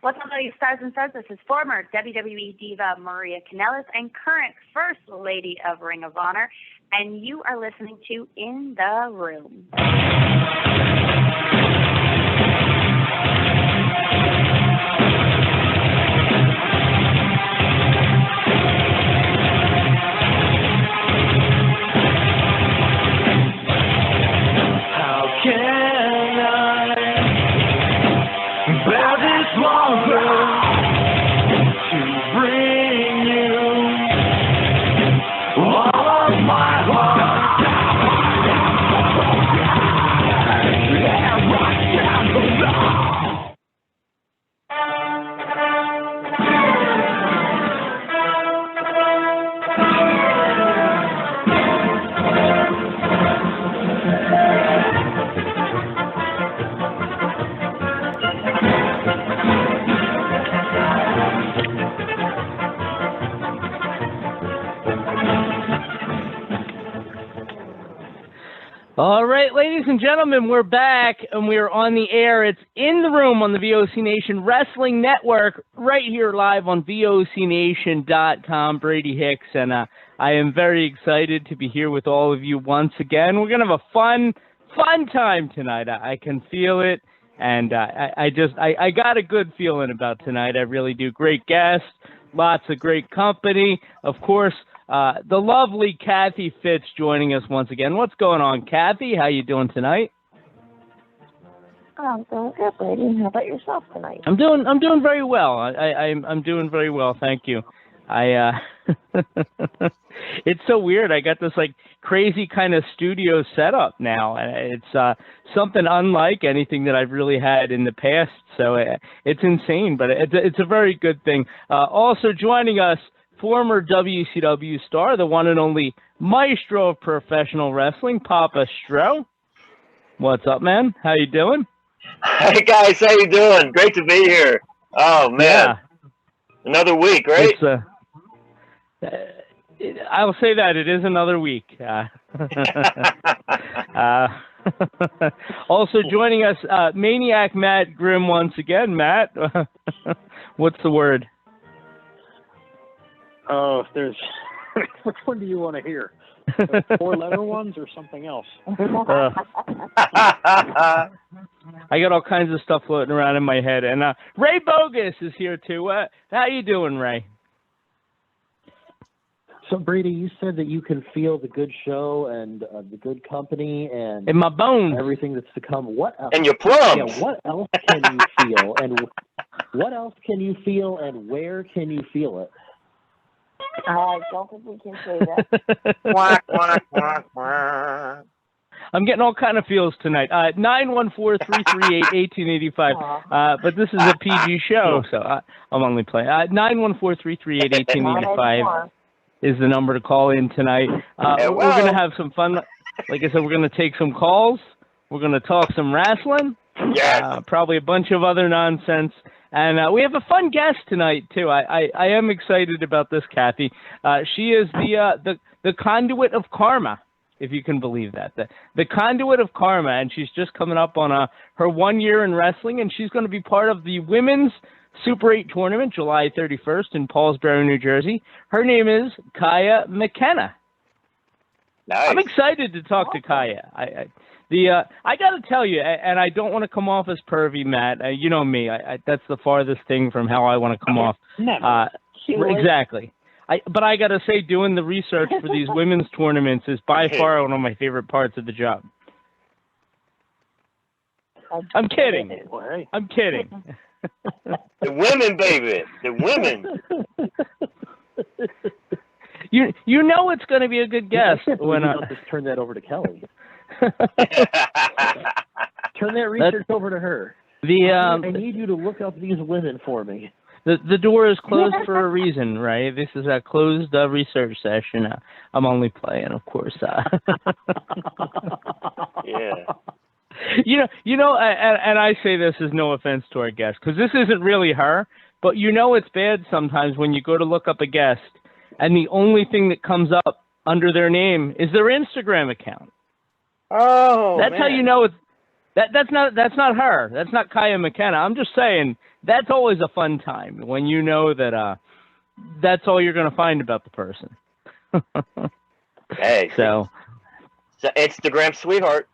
What's up, all you stars and studs? This is former WWE diva Maria Kanellis and current First Lady of Ring of Honor, and you are listening to In the Room. All right, ladies and gentlemen, we're back, and we're on the air. It's In the Room on the VOC Nation Wrestling Network, right here live on VOCNation.com. Brady Hicks, and I am very excited to be here with all of you once again. We're going to have a fun time tonight. I can feel it, and I got a good feeling about tonight. I really do. Great guests, lots of great company. Of course, the lovely Kathy Fitz joining us once again. What's going on, Kathy? How you doing tonight? I'm doing good, Brady. How about yourself tonight? I'm doing very well. I'm doing very well, thank you. It's so weird. I got this like crazy kind of studio setup now, and it's something unlike anything that I've really had in the past. So it's insane, but it's a very good thing. Also joining us, former WCW star, the one and only maestro of professional wrestling, Papa Stro. What's up, man? How you doing? Hey, guys. How you doing? Great to be here. Oh, man. Yeah. Another week, right? I'll say that. It is another week. Also joining us, Maniac Matt Grimm once again. Matt, what's the word? Oh, there's which one do you want to hear? The 4-letter ones or something else? I got all kinds of stuff floating around in my head, and Ray Bogus is here too. How you doing, Ray? So, Brady, you said that you can feel the good show and the good company and in my bones, everything that's to come. What else? And your plums. Yeah, what else can you feel? And what else can you feel? And where can you feel it? I don't think we can say that. Quack, quack, quack, quack. I'm getting all kind of feels tonight. 914-338-1885. But this is a PG show, so I'm only playing. 914-338-1885 is the number to call in tonight. We're going to have some fun. Like I said, we're going to take some calls. We're going to talk some wrestling. Yes. Probably a bunch of other nonsense. And we have a fun guest tonight, too. I am excited about this, Kathy. She is the Conduit of Karma, if you can believe that. The Conduit of Karma, and she's just coming up on her 1 year in wrestling, and she's going to be part of the Women's Super 8 tournament, July 31st in Paulsboro, New Jersey. Her name is Kaia McKenna. Nice. I'm excited to talk to Kaia. I got to tell you, and I don't want to come off as pervy, Matt. You know me. That's the farthest thing from how I want to come off. Never. Exactly. But I got to say, doing the research for these women's tournaments is by far one of my favorite parts of the job. I'm kidding. I'm kidding. The women, baby. The women. You know it's going to be a good guess. When I'll just turn that over to Kelly. Turn that research over to her. I need you to look up these women for me. The door is closed for a reason, right? This is a closed research session. I'm only playing, of course. Yeah. You know, and I say this as no offense to our guest, because this isn't really her, but you know it's bad sometimes when you go to look up a guest, and the only thing that comes up under their name is their Instagram account. Oh, That's man. how you know it's. That's not her. That's not Kaia McKenna. I'm just saying that's always a fun time when you know that that's all you're going to find about the person. Hey, so Instagram sweetheart.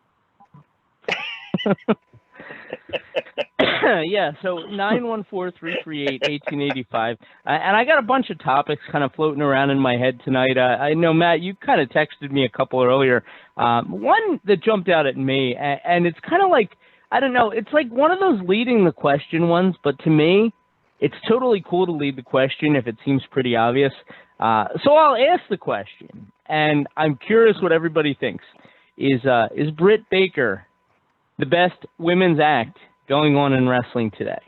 Yeah, so 914-338-1885. And I got a bunch of topics kind of floating around in my head tonight. I know, Matt, you kind of texted me a couple earlier. One that jumped out at me, and it's kind of like, I don't know, it's like one of those leading the question ones, but to me, it's totally cool to lead the question if it seems pretty obvious. So I'll ask the question, and I'm curious what everybody thinks. Is Britt Baker the best women's act going on in wrestling today?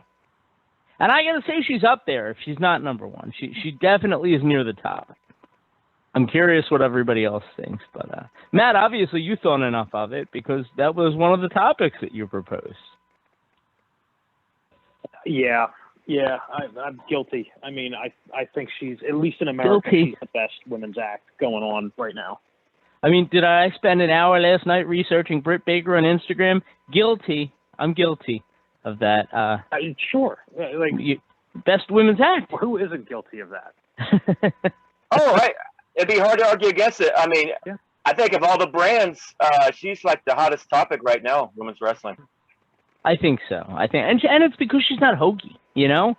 And I got to say she's up there if she's not number one. She definitely is near the top. I'm curious what everybody else thinks. But, Matt, obviously you thought enough of it because that was one of the topics that you proposed. Yeah, I'm guilty. I mean, I think she's, at least in America, Guilty. she's the best women's act going on right now. I mean, did I spend an hour last night researching Britt Baker on Instagram? Guilty. I'm guilty of that. Sure. Like, best women's act. who isn't guilty of that? It'd be hard to argue against it. I mean, Yeah. I think of all the brands, she's like the hottest topic right now, women's wrestling. I think so. And it's because she's not hokey, you know?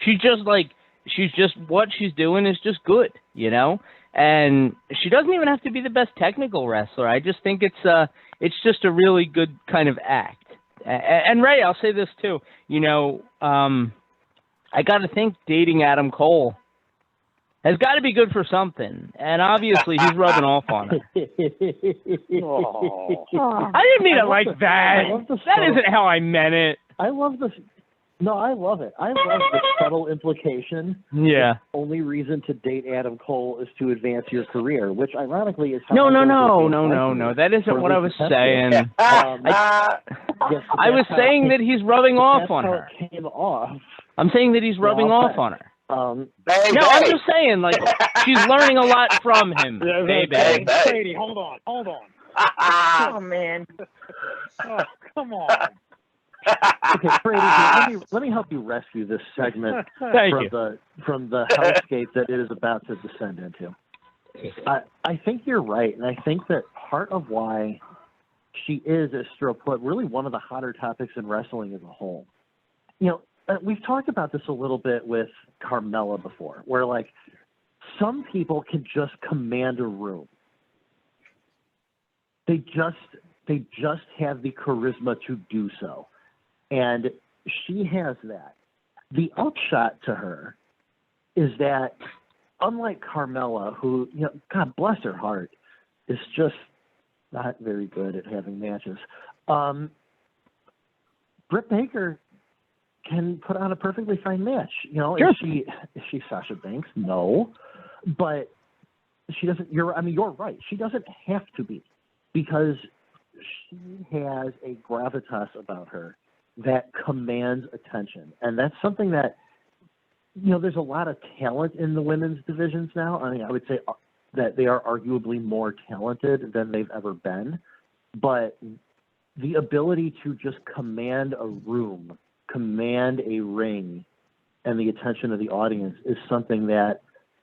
She's just what she's doing is just good, you know? And she doesn't even have to be the best technical wrestler. I just think it's just a really good kind of act. And Ray, I'll say this too. You know, I got to think dating Adam Cole has got to be good for something. And obviously he's rubbing off on her. I didn't mean it like that. That isn't how I meant it. I love this. No, I love it. I love the subtle implication. Yeah. The only reason to date Adam Cole is to advance your career, which ironically is how No. That isn't what I was saying. I was saying that he's rubbing off on her. It came off. I'm saying that he's rubbing off on her. Hey, I'm just saying, like, she's learning a lot from him. Hey, Brady, hold on. Oh, man. Oh, come on. Okay, Brady, let me help you rescue this segment from the hellscape that it is about to descend into. I think you're right, and I think that part of why she is, as Stro put, really one of the hotter topics in wrestling as a whole. You know, we've talked about this a little bit with Carmella before, where like some people can just command a room. They just have the charisma to do so. And she has that. The upshot to her is that, unlike Carmella, who, you know, God bless her heart, is just not very good at having matches, Britt Baker can put on a perfectly fine match. You know, sure. Is she Sasha Banks? No. But she doesn't, you're right. She doesn't have to be, because she has a gravitas about her that commands attention. And that's something that, you know, there's a lot of talent in the women's divisions now. I mean, I would say that they are arguably more talented than they've ever been. But the ability to just command a room, command a ring, and the attention of the audience is something that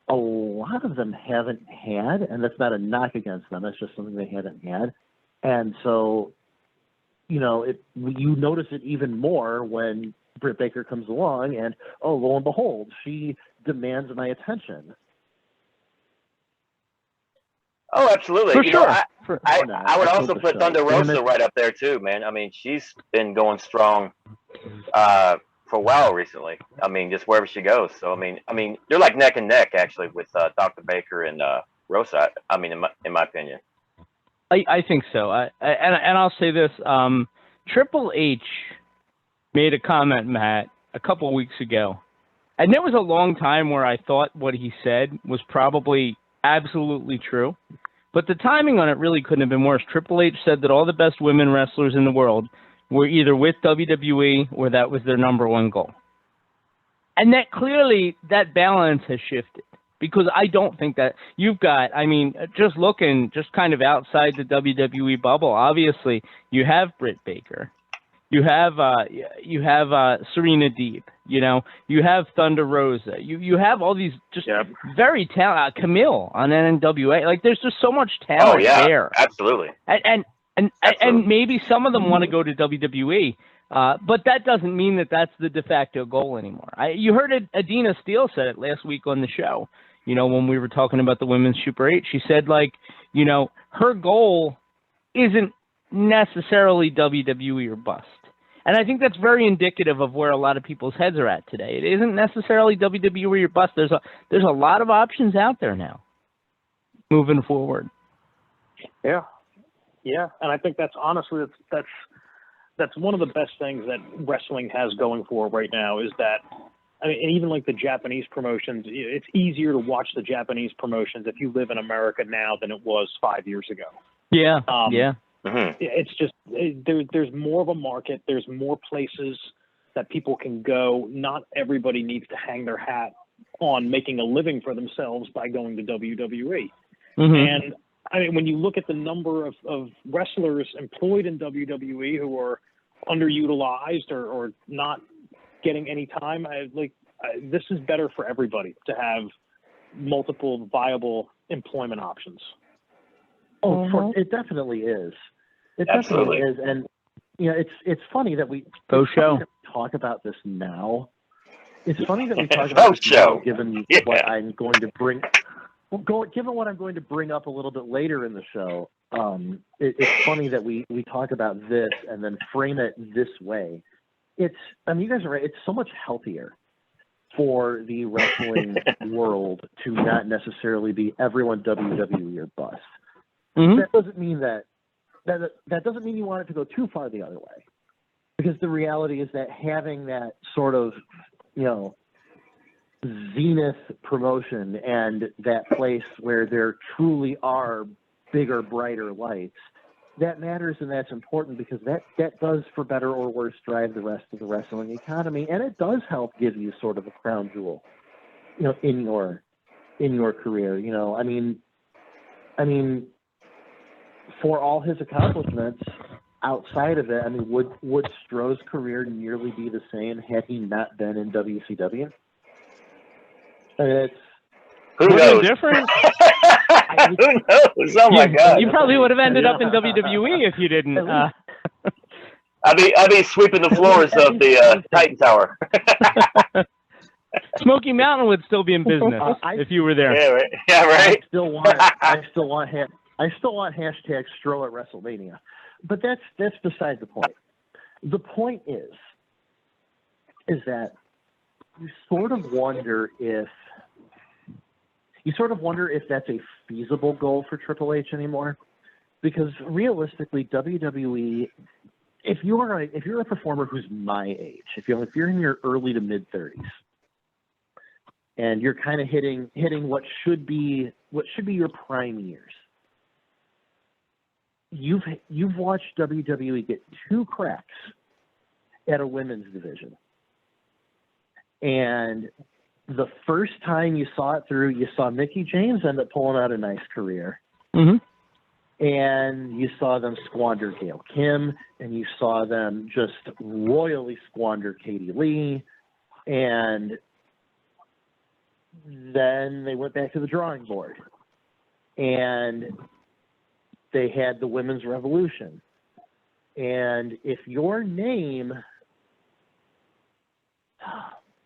a lot of them haven't had. And that's not a knock against them. It's just something they haven't had. And so, you know, you notice it even more when Britt Baker comes along and, oh, lo and behold, she demands my attention. Oh, absolutely. For you sure. know, I would also put Thunder Rosa right up there too, man. I mean, she's been going strong for a while recently. I mean, just wherever she goes. So I mean, they're like neck and neck actually with Dr. Baker and Rosa. I mean, in my opinion. I think so. And I'll say this: Triple H made a comment, Matt, a couple of weeks ago, and there was a long time where I thought what he said was probably absolutely true, but the timing on it really couldn't have been worse. Triple H said that all the best women wrestlers in the world were either with WWE or that was their number one goal, and that clearly that balance has shifted. Because I don't think that you've got, I mean, just looking just kind of outside the WWE bubble, obviously you have Britt Baker. You have Serena Deeb. You know, you have Thunder Rosa. You have all these just very talented Camille on NWA. Like, there's just so much talent there. Absolutely. And maybe some of them want to go to WWE. But that doesn't mean that that's the de facto goal anymore. You heard Adina Steele said it last week on the show, you know, when we were talking about the Women's Super 8. She said, like, you know, her goal isn't necessarily WWE or bust. And I think that's very indicative of where a lot of people's heads are at today. It isn't necessarily WWE or bust. There's a lot of options out there now moving forward. Yeah. Yeah. And I think that's honestly, that's one of the best things that wrestling has going for right now is that, I mean, and even like the Japanese promotions, it's easier to watch the Japanese promotions if you live in America now than it was 5 years ago. Yeah. Yeah. Mm-hmm. It's just, there's more of a market. There's more places that people can go. Not everybody needs to hang their hat on making a living for themselves by going to WWE. Mm-hmm. And I mean, when you look at the number of wrestlers employed in WWE who are underutilized or not getting any time, this is better for everybody to have multiple viable employment options. Oh, it definitely is. It Absolutely. definitely is. And, you know, it's funny that we talk about this now. It's funny that we talk about this now, given what I'm going to bring. Given what I'm going to bring up a little bit later in the show, it's funny that we talk about this and then frame it this way. You guys are right. It's so much healthier for the wrestling world to not necessarily be everyone WWE or bust. Mm-hmm. That doesn't mean that doesn't mean you want it to go too far the other way, because the reality is that having that sort of, you know, zenith promotion and that place where there truly are bigger, brighter lights, that matters, and that's important, because that does, for better or worse, drive the rest of the wrestling economy, and it does help give you sort of a crown jewel, you know, in your career. You know, I mean, for all his accomplishments outside of it, I mean, would Stro's career nearly be the same had he not been in WCW? I mean, who knows? Different. Who knows? Oh my God! You probably would have ended up in WWE if you didn't. I'd be sweeping the floors of the Titan Tower. Smoky Mountain would still be in business if you were there. Yeah, right. Yeah, right. I still want hashtag Stro at WrestleMania, but that's beside the point. The point is that you sort of wonder if that's a feasible goal for Triple H anymore, because realistically, WWE, if you're a performer who's my age, if you're in your early to mid 30s, and you're kind of hitting what should be your prime years, you've watched WWE get 2 cracks at a women's division. And the first time you saw it through, you saw Mickie James end up pulling out a nice career. Mm-hmm. And you saw them squander Gail Kim, and you saw them just royally squander Katie Lee. And then they went back to the drawing board. And they had the Women's Revolution. And if your name...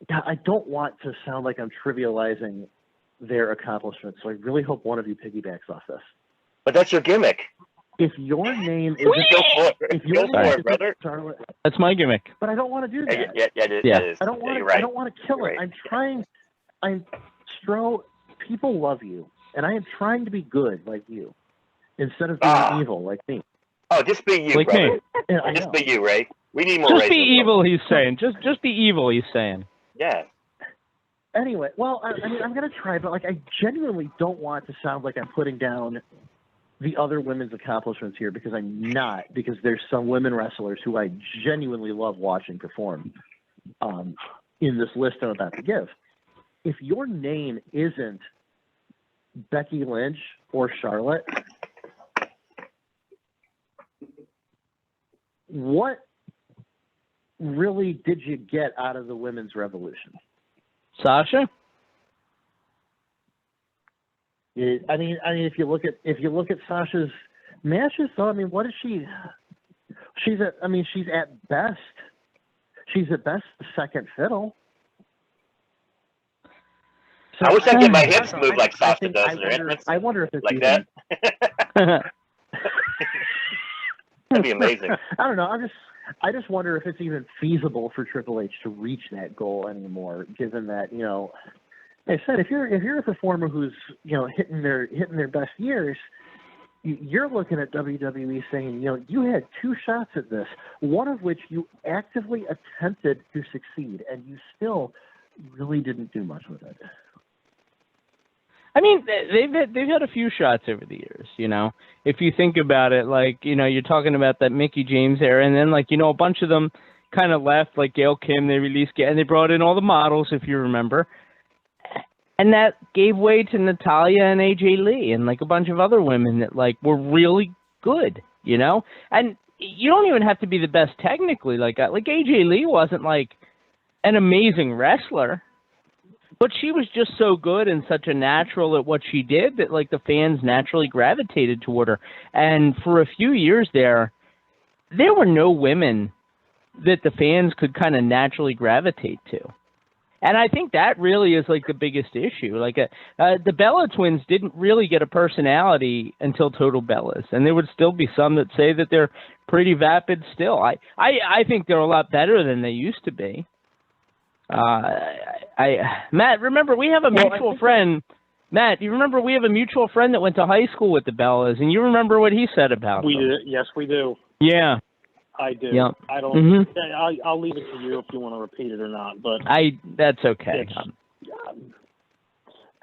I don't want to sound like I'm trivializing their accomplishments, so I really hope one of you piggybacks off this. But that's your gimmick. If your name is brother. Charlotte, that's my gimmick. But I don't want to do that. It is. I don't want to. Right. I don't want to kill it. Right. Stro. People love you, and I am trying to be good like you, instead of being evil like me. Oh, just be you, like brother. Me. Yeah, just be you, Ray. We need more. Just be evil. He's saying. Just be evil. He's saying. Yeah. Anyway, well, I mean, I'm going to try, but like, I genuinely don't want to sound like I'm putting down the other women's accomplishments here, because I'm not, because there's some women wrestlers who I genuinely love watching perform in this list I'm about to give. If your name isn't Becky Lynch or Charlotte, what really did you get out of the women's revolution? Sasha? I mean, if you look at Sasha's matches, though, I mean, what is she? She's at best the second fiddle. So, I wish I could get my hips moved like Sasha does in her entrance. I wonder if it's like even, that. That'd be amazing. I don't know. I just wonder if it's even feasible for Triple H to reach that goal anymore, given that, you know, like I said, if you're a performer who's, you know, hitting their best years, you're looking at WWE saying, you know, you had 2 shots at this, one of which you actively attempted to succeed, and you still really didn't do much with it. I mean, they've had a few shots over the years, you know. If you think about it, like, you know, you're talking about that Mickie James era, and then, like, you know, a bunch of them kind of left, like Gail Kim, they released, and they brought in all the models, if you remember. And that gave way to Natalya and AJ Lee and, like, a bunch of other women that, like, were really good, you know? And you don't even have to be the best technically. Like AJ Lee wasn't, like, an amazing wrestler. But she was just so good and such a natural at what she did that, like, the fans naturally gravitated toward her. And for a few years there were no women that the fans could kind of naturally gravitate to. And I think that really is, like, the biggest issue. Like, the Bella twins didn't really get a personality until Total Bellas. And there would still be some that say that they're pretty vapid still. I think they're a lot better than they used to be. Matt, remember we have a mutual friend. Matt, you remember we have a mutual friend that went to high school with the Bellas, and you remember what he said about them. Yes, we do. Yeah, I do. Yeah. I don't. I'll leave it to you if you want to repeat it or not. But that's okay.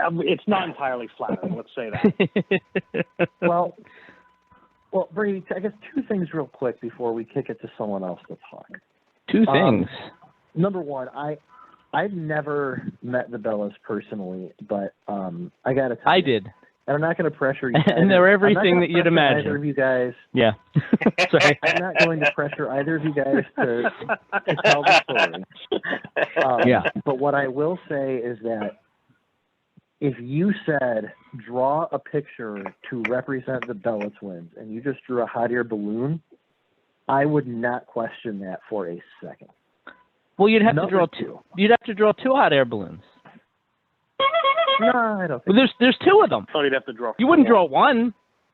It's not entirely flattering. Let's say that. Well, Brady, I guess 2 things real quick before we kick it to someone else to talk. 2 things. Number one, I've never met the Bellas personally, but I got to tell you. I did. And I'm not going to pressure you. And they're everything that you'd imagine. Either of you guys. Yeah. Sorry. I'm not going to pressure either of you guys to tell the story. Yeah. But what I will say is that if you said, draw a picture to represent the Bella twins, and you just drew a hot air balloon, I would not question that for a second. Well, you'd have to draw 2. You'd have to draw 2 hot air balloons. No, I don't think. Well, there's 2 of them. I thought you'd have to draw. You wouldn't draw 1.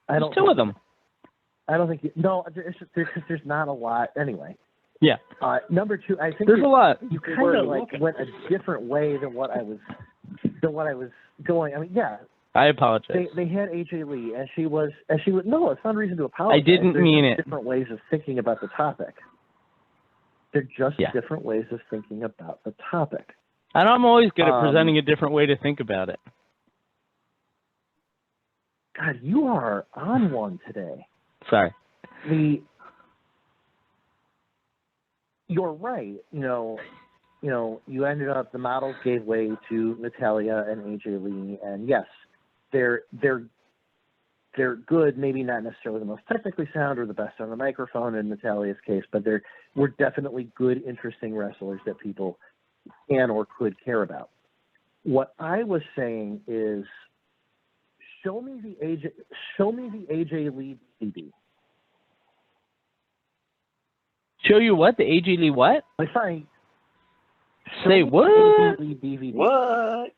There's 2 of them. I don't think. There's not a lot anyway. Yeah. Number 2, I think there's a lot. You kind of went a different way than what I was going. I mean, yeah. I apologize. They had AJ Lee, and she was. No, it's not a reason to apologize. I didn't mean it. Different ways of thinking about the topic. They're just different ways of thinking about the topic. And I'm always good at presenting a different way to think about it. God, you are on one today. Sorry. You're right. You ended up, the models gave way to Natalya and AJ Lee, and yes, they're good, maybe not necessarily the most technically sound or the best on the microphone in Natalya's case, but we're definitely good, interesting wrestlers that people can or could care about. What I was saying is, show me the AJ Lee DVD. Show you what? The AJ Lee what? Say what? AJ Lee DVD. What?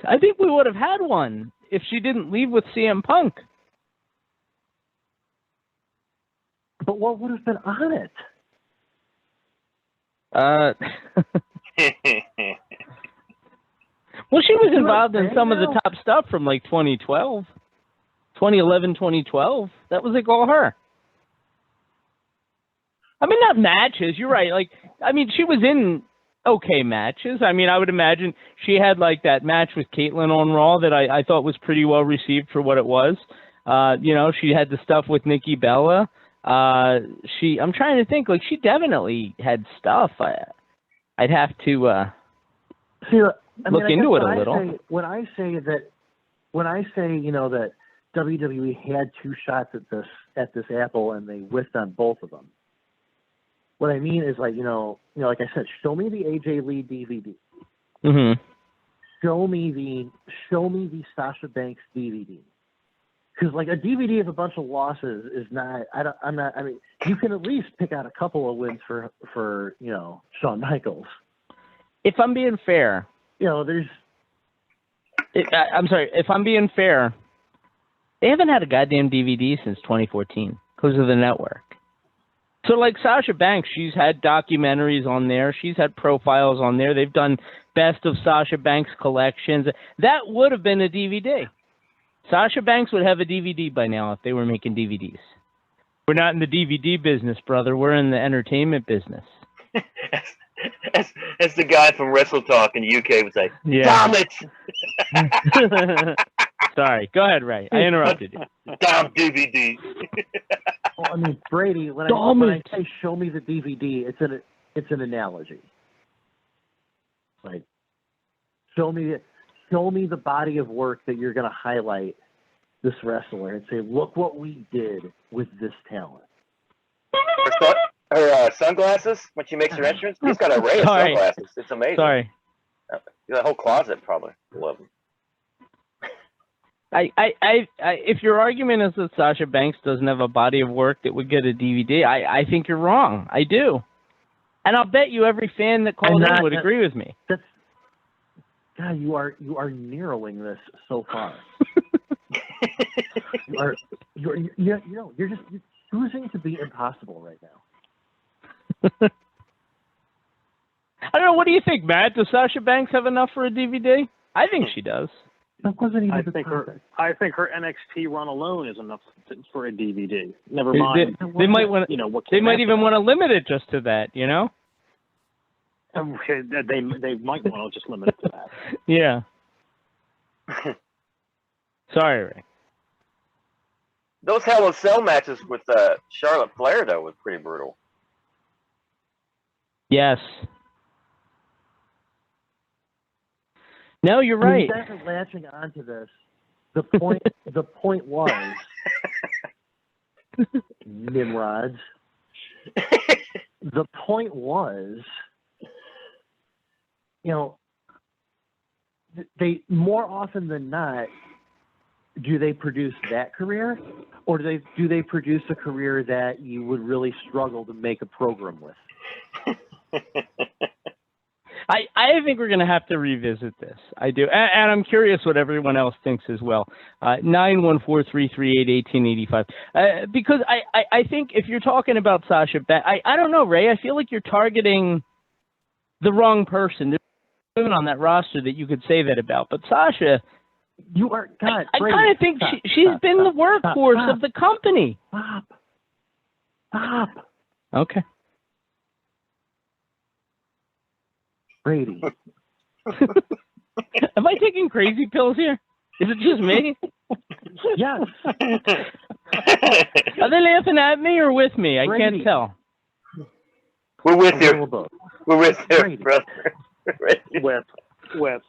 I think we would have had one if she didn't leave with CM Punk. But what would have been on it? Well, she was involved in some of the top stuff from like 2011, 2012. That was like all her. I mean, not matches. You're right. Like, I mean, she was in okay matches. I mean, I would imagine she had like that match with Caitlyn on Raw that I thought was pretty well received for what it was. She had the stuff with Nikki Bella. I'm trying to think, like, she definitely had stuff. I'd have to look into it a little. When I say that WWE had 2 shots at this apple and they whiffed on both of them, What I mean is, like, like I said, show me the AJ Lee DVD. Mm-hmm. Show me the Sasha Banks DVD. Because, like, a DVD of a bunch of losses is not. I mean, you can at least pick out a couple of wins for Shawn Michaels. If I'm being fair, there's. I'm sorry. If I'm being fair, they haven't had a goddamn DVD since 2014 because of the network. So, like, Sasha Banks, she's had documentaries on there. She's had profiles on there. They've done best of Sasha Banks collections. That would have been a DVD. Sasha Banks would have a DVD by now if they were making DVDs. We're not in the DVD business, brother. We're in the entertainment business. As the guy from Wrestle Talk in the UK would say, yeah. Damn it! Sorry. Go ahead, Ray. I interrupted you. Damn DVD. Well, I mean, Brady, when I say show me the DVD, it's an analogy. Like, show me the body of work that you're going to highlight this wrestler and say, look what we did with this talent. Her sunglasses, when she makes her entrance, she's got an array of sunglasses. It's amazing. Sorry. The whole closet probably full of them. If your argument is that Sasha Banks doesn't have a body of work that would get a DVD, I think you're wrong. I do. And I'll bet you every fan that called in would agree with me. God, you are narrowing this so far. you're choosing to be impossible right now. I don't know. What do you think, Matt? Does Sasha Banks have enough for a DVD? I think she does. That wasn't even I think her NXT run alone is enough for a DVD. Never mind. They might want. They might even want to limit it just to that. They might want to just limit it to that. Yeah. Sorry, Ray. Those Hell in a Cell matches with Charlotte Flair, though, was pretty brutal. Yes. No, you're right. I mean, latching onto this, the point was, Nimrods. The point was, they more often than not, do they produce that career, or do they produce a career that you would really struggle to make a program with? I think we're going to have to revisit this. I do. And I'm curious what everyone else thinks as well. 914-338-1885. Because I think if you're talking about Sasha Banks, I don't know, Ray. I feel like you're targeting the wrong person. There's women on that roster that you could say that about. But Sasha, you are. God, I kind of think she's been the workhorse of the company. Stop. Okay. Brady. Am I taking crazy pills here? Is it just me? Yes. Are they laughing at me or with me? I Brady. can't tell. We're with you. We're with you, brother. With. We're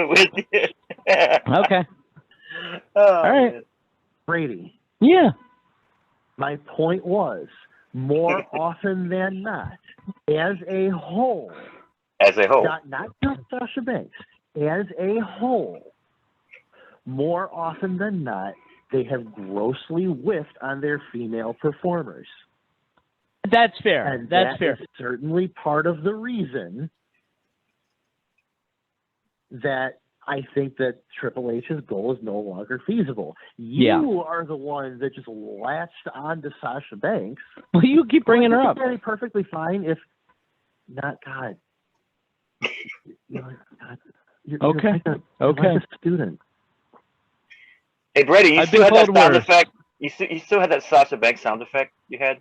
with you. Okay. All right. Man. Brady. Yeah. My point was, more often than not, as a whole, not just Sasha Banks, as a whole, more often than not, they have grossly whiffed on their female performers. That's fair. And that's fair. Is certainly part of the reason that I think that Triple H's goal is no longer feasible. You are the one that just latched on to Sasha Banks. Well, you keep bringing her up. Very perfectly fine if not. God. You're okay. Like a student. Hey, Brady, you still had that sound effect? You still had that Sasha Banks sound effect you had?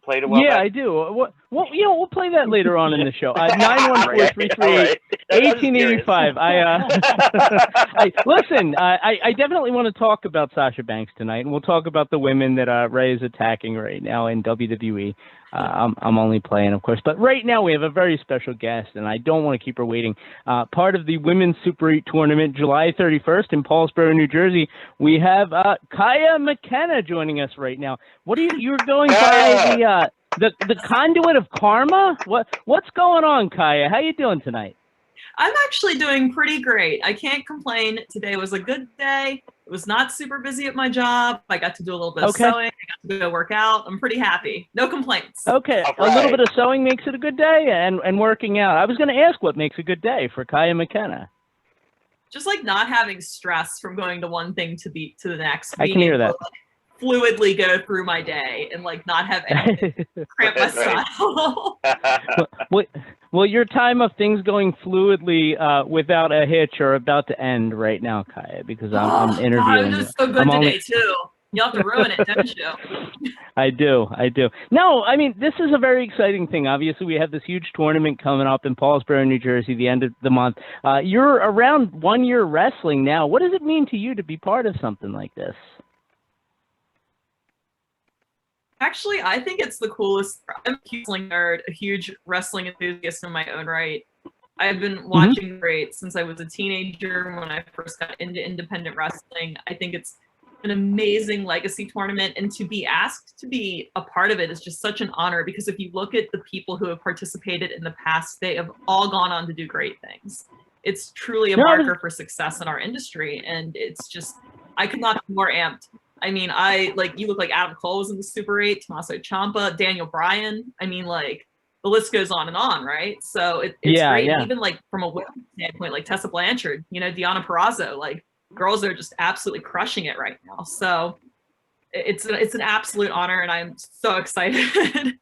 Played a while back? I do. We'll play that later on in the show. 914-338-1885. Listen, I definitely want to talk about Sasha Banks tonight, and we'll talk about the women that Ray is attacking right now in WWE. I'm only playing, of course. But right now we have a very special guest, and I don't want to keep her waiting. Part of the Women's Super 8 tournament, July 31st in Paulsboro, New Jersey, we have Kaia McKenna joining us right now. What are you're going by the Conduit of Karma? What's going on, Kaia? How you doing tonight? I'm actually doing pretty great. I can't complain. Today was a good day. It was not super busy at my job. I got to do a little bit of sewing. I got to go work out. I'm pretty happy. No complaints. Okay, a little bit of sewing makes it a good day, and working out. I was going to ask what makes a good day for Kaia McKenna. Just like not having stress from going to one thing to the next. I can hear that. Fluidly go through my day and like not have anything cramp my style. Well, your time of things going fluidly without a hitch are about to end right now, Kaia, because I'm interviewing. I'm just so good today too. You have to ruin it, don't you? I do. No, I mean, this is a very exciting thing. Obviously, we have this huge tournament coming up in Paulsboro, New Jersey, the end of the month. You're around 1 year wrestling now. What does it mean to you to be part of something like this? Actually, I think it's the coolest. I'm a huge wrestling nerd, a huge wrestling enthusiast in my own right. I've been watching great since I was a teenager when I first got into independent wrestling. I think it's an amazing legacy tournament, and to be asked to be a part of it is just such an honor, because if you look at the people who have participated in the past, they have all gone on to do great things. It's truly a marker for success in our industry, and it's just, I could not be more amped. I mean, you look like Adam Cole was in the Super 8, Tommaso Ciampa, Daniel Bryan. I mean, like, the list goes on and on, right? So it's great. Yeah. Even like from a women's standpoint, like Tessa Blanchard, Deonna Purrazzo, like girls are just absolutely crushing it right now. So it's an absolute honor, and I'm so excited.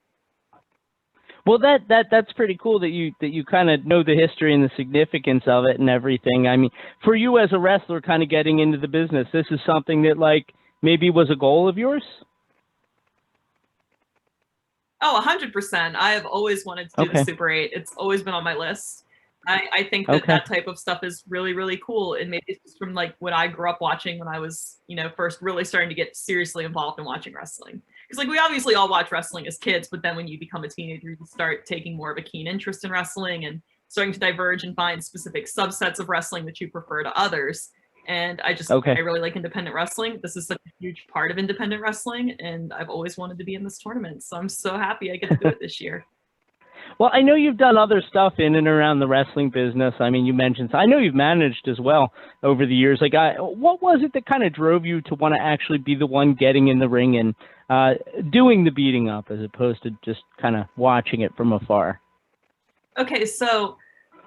Well, that's pretty cool that you kind of know the history and the significance of it and everything. I mean, for you as a wrestler, kind of getting into the business, this is something that like maybe was a goal of yours? Oh, 100%. I have always wanted to do the Super 8. It's always been on my list. I think that type of stuff is really, really cool. And maybe it's just from like what I grew up watching when I was, first really starting to get seriously involved in watching wrestling. Because like we obviously all watch wrestling as kids, but then when you become a teenager, you start taking more of a keen interest in wrestling and starting to diverge and find specific subsets of wrestling that you prefer to others. And I really like independent wrestling. This is such a huge part of independent wrestling, and I've always wanted to be in this tournament. So I'm so happy I get to do it this year. Well, I know you've done other stuff in and around the wrestling business. I mean, you mentioned, I know you've managed as well over the years. Like, what was it that kind of drove you to want to actually be the one getting in the ring and doing the beating up as opposed to just kind of watching it from afar? Okay, so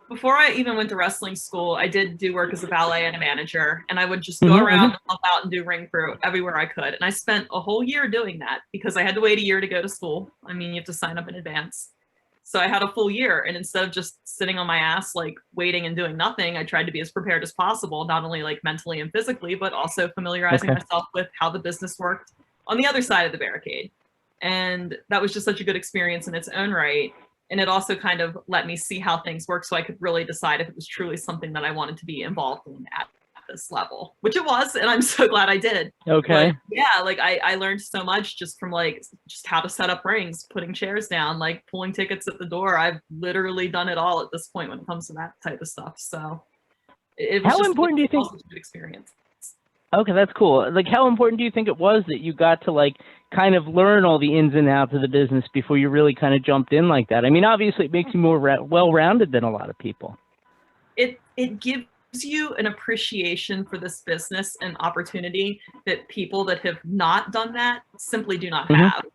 before I even went to wrestling school, I did do work as a valet and a manager, and I would just go around and help out and do ring crew everywhere I could. And I spent a whole year doing that because I had to wait a year to go to school. I mean, you have to sign up in advance. So I had a full year, and instead of just sitting on my ass, like waiting and doing nothing, I tried to be as prepared as possible, not only like mentally and physically, but also familiarizing myself with how the business worked on the other side of the barricade. And that was just such a good experience in its own right. And it also kind of let me see how things work so I could really decide if it was truly something that I wanted to be involved in at this level, which it was, and I'm so glad I did. Okay. But yeah, like I learned so much just from like just how to set up rings, putting chairs down, like pulling tickets at the door. I've literally done it all at this point when it comes to that type of stuff. So it was how important do you think? A good experience. Okay, that's cool. Like, how important do you think it was that you got to like kind of learn all the ins and outs of the business before you really kind of jumped in like that? I mean, obviously, it makes you more well-rounded than a lot of people. It gives you an appreciation for this business and opportunity that people that have not done that simply do not have.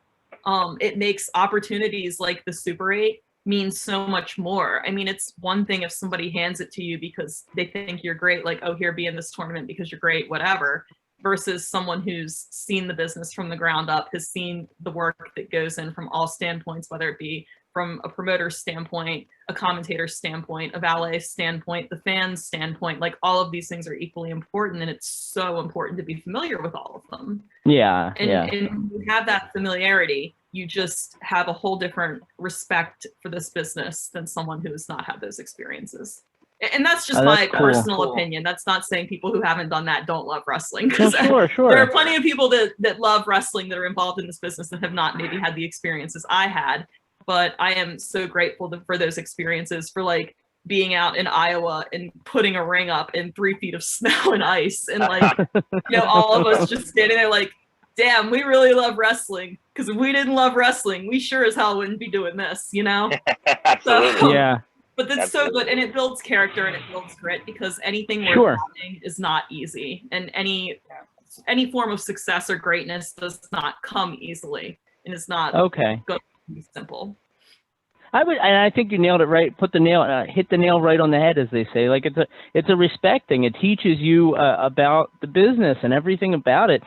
It makes opportunities like the Super 8 mean so much more. I mean, it's one thing if somebody hands it to you because they think you're great, like, oh, here, be in this tournament because you're great, whatever, versus someone who's seen the business from the ground up, has seen the work that goes in from all standpoints, whether it be from a promoter's standpoint, a commentator's standpoint, a valet standpoint, the fans' standpoint. Like, all of these things are equally important, and it's so important to be familiar with all of them. Yeah. And you have that familiarity, you just have a whole different respect for this business than someone who has not had those experiences. And that's just my personal opinion. That's not saying people who haven't done that don't love wrestling. Because sure. There are plenty of people that love wrestling that are involved in this business that have not maybe had the experiences I had. But I am so grateful for those experiences, for like being out in Iowa and putting a ring up in 3 feet of snow and ice. And like, all of us just standing there like, damn, we really love wrestling. Because if we didn't love wrestling, we sure as hell wouldn't be doing this, you know? Absolutely. So, Yeah. but that's Absolutely. so good, and it builds character and it builds grit, because anything worth Sure. having is not easy, and any form of success or greatness does not come easily, and it's not Okay. going to be simple. I think you nailed it right. Hit the nail right on the head, as they say. Like it's a respect thing. It teaches you about the business and everything about it.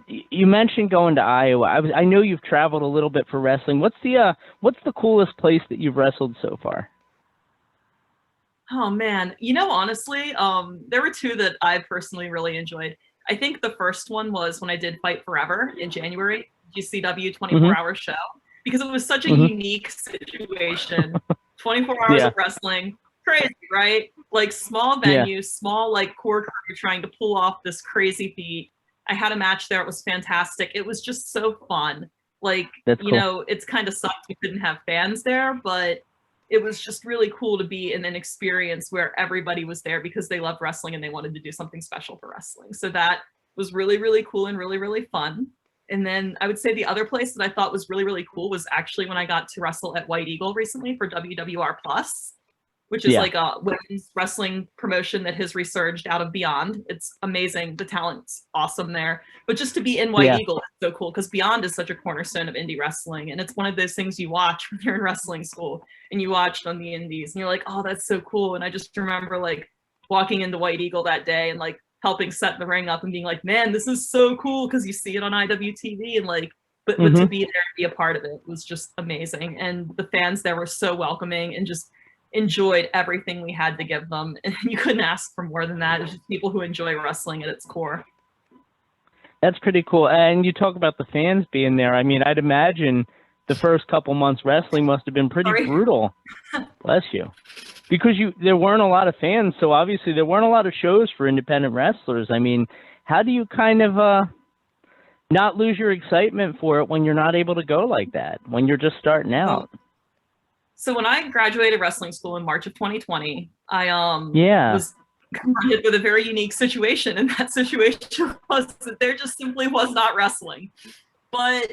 You mentioned going to Iowa. I know you've traveled a little bit for wrestling. What's the coolest place that you've wrestled so far? Oh man, honestly, there were two that I personally really enjoyed. I think the first one was when I did Fight Forever in January, GCW 24-hour show, because it was such a unique situation. 24 hours of wrestling, crazy, right? Like small venue, small like core crew trying to pull off this crazy feat. I had a match there. It was fantastic. It was just so fun. Like, cool. It's kind of sucked we couldn't have fans there, but it was just really cool to be in an experience where everybody was there because they loved wrestling and they wanted to do something special for wrestling. So that was really, really cool and really, really fun. And then I would say the other place that I thought was really, really cool was actually when I got to wrestle at White Eagle recently for WWR Plus, which is like a women's wrestling promotion that has resurged out of Beyond. It's amazing. The talent's awesome there. But just to be in White Eagle is so cool, because Beyond is such a cornerstone of indie wrestling. And it's one of those things you watch when you're in wrestling school and you watched on the indies and you're like, oh, that's so cool. And I just remember like walking into White Eagle that day and like helping set the ring up and being like, man, this is so cool, because you see it on IWTV and like, but to be there and be a part of it was just amazing. And the fans there were so welcoming and just enjoyed everything we had to give them, and you couldn't ask for more than that. It's just people who enjoy wrestling at its core. That's pretty cool. And you talk about the fans being there. I mean, I'd imagine the first couple months wrestling must have been pretty brutal. Bless you. Because there weren't a lot of fans, so obviously there weren't a lot of shows for independent wrestlers. I mean, how do you kind of not lose your excitement for it when you're not able to go like that, when you're just starting out? So when I graduated wrestling school in March of 2020, I was confronted with a very unique situation, and that situation was that there just simply was not wrestling. But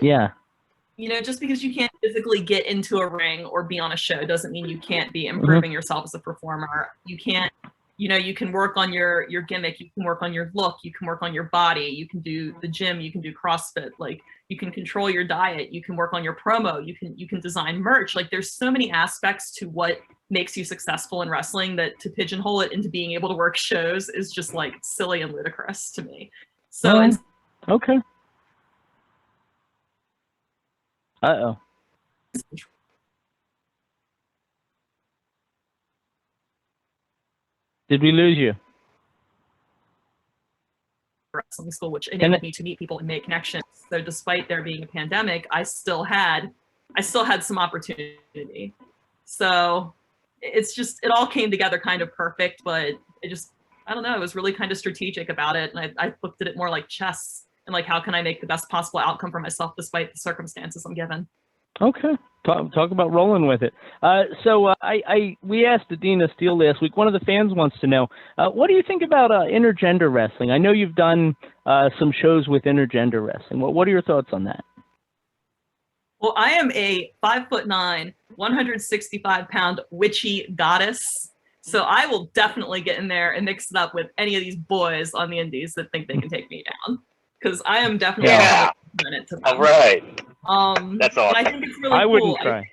just because you can't physically get into a ring or be on a show doesn't mean you can't be improving yourself as a performer. You can't, you can work on your gimmick, you can work on your look, you can work on your body, you can do the gym, you can do CrossFit, like you can control your diet, you can work on your promo, you can design merch. Like there's so many aspects to what makes you successful in wrestling that to pigeonhole it into being able to work shows is just like silly and ludicrous to me. So okay. Uh-oh. Did we lose you? Wrestling school, which enabled me to meet people and make connections. So despite there being a pandemic, I still had some opportunity. So it all came together kind of perfect, but I don't know, it was really kind of strategic about it. And I looked at it more like chess and like, how can I make the best possible outcome for myself despite the circumstances I'm given? Okay. Talk about rolling with it. So we asked Adina Steele last week. One of the fans wants to know, what do you think about intergender wrestling? I know you've done some shows with intergender wrestling. What are your thoughts on that? Well, I am a 5'9", 165-pound witchy goddess. So I will definitely get in there and mix it up with any of these boys on the indies that think they can take me down. Because I am definitely it to them. All right. That's awesome. I think it's really cool. I wouldn't try.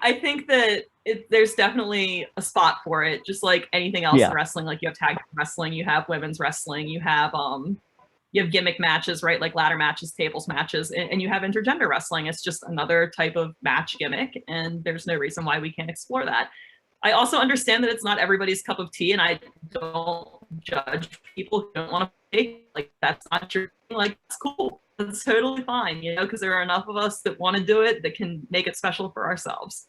I think that there's definitely a spot for it, just like anything else in wrestling. Like you have tag wrestling, you have women's wrestling, you have gimmick matches, right? Like ladder matches, tables matches, and you have intergender wrestling. It's just another type of match gimmick, and there's no reason why we can't explore that. I also understand that it's not everybody's cup of tea, and I don't judge people who don't want to play. Like, that's not your thing. Like, it's cool. That's totally fine, because there are enough of us that want to do it that can make it special for ourselves.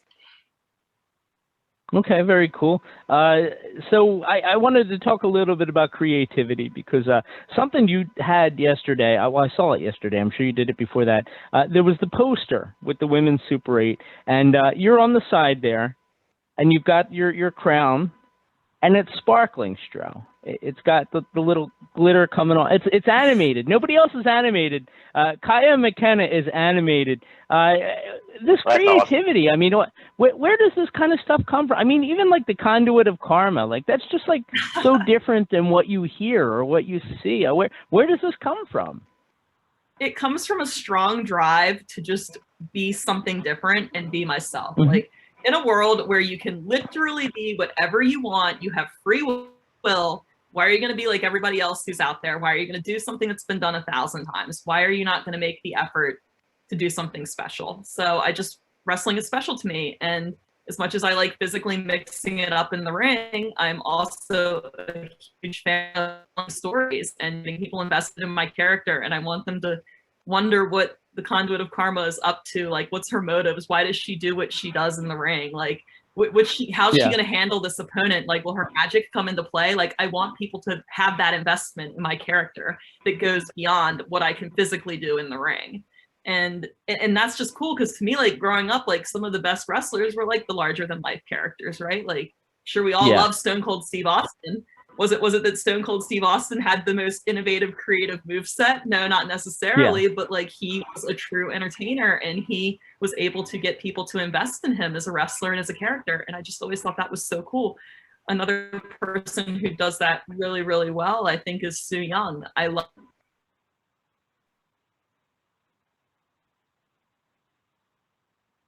Okay, very cool. So I wanted to talk a little bit about creativity, because something you had yesterday, I saw it yesterday, I'm sure you did it before that. There was the poster with the Women's Super 8, and you're on the side there, and you've got your crown, and it's sparkling, Stro. It's got the little glitter coming on. It's animated. Nobody else is animated. Kaia McKenna is animated. This creativity. Awesome. I mean, where does this kind of stuff come from? I mean, even like the Conduit of Karma, like that's just like so different than what you hear or what you see. Where does this come from? It comes from a strong drive to just be something different and be myself. Mm-hmm. Like in a world where you can literally be whatever you want, you have free will. Why are you going to be like everybody else who's out there? Why are you going to do something that's been done 1,000 times? Why are you not going to make the effort to do something special? So wrestling is special to me. And as much as I like physically mixing it up in the ring, I'm also a huge fan of stories and getting people invested in my character. And I want them to wonder what the Conduit of Karma is up to. Like, what's her motives? Why does she do what she does in the ring? Like, how's she going to handle this opponent? Like, will her magic come into play? Like, I want people to have that investment in my character that goes beyond what I can physically do in the ring. And that's just cool, because to me, like growing up, like some of the best wrestlers were like the larger than life characters, right? Like, sure, we all love Stone Cold Steve Austin. Was it that Stone Cold Steve Austin had the most innovative, creative moveset? No, not necessarily, but like he was a true entertainer, and he was able to get people to invest in him as a wrestler and as a character. And I just always thought that was so cool. Another person who does that really, really well, I think, is Su Yung. I love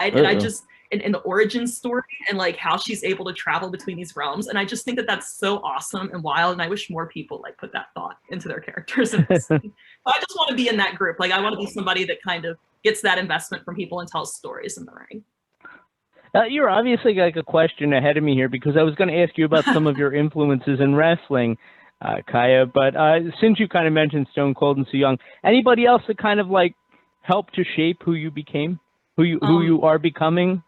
and I just in the origin story and like how she's able to travel between these realms, and I just think that that's so awesome and wild, and I wish more people like put that thought into their characters. And I just want to be in that group. Like, I want to be somebody that kind of gets that investment from people and tells stories in the ring. You're obviously like a question ahead of me here, because I was going to ask you about some of your influences in wrestling, Kaia, but since you kind of mentioned Stone Cold and Su Yung, anybody else that kind of like helped to shape who you became? Who you are becoming?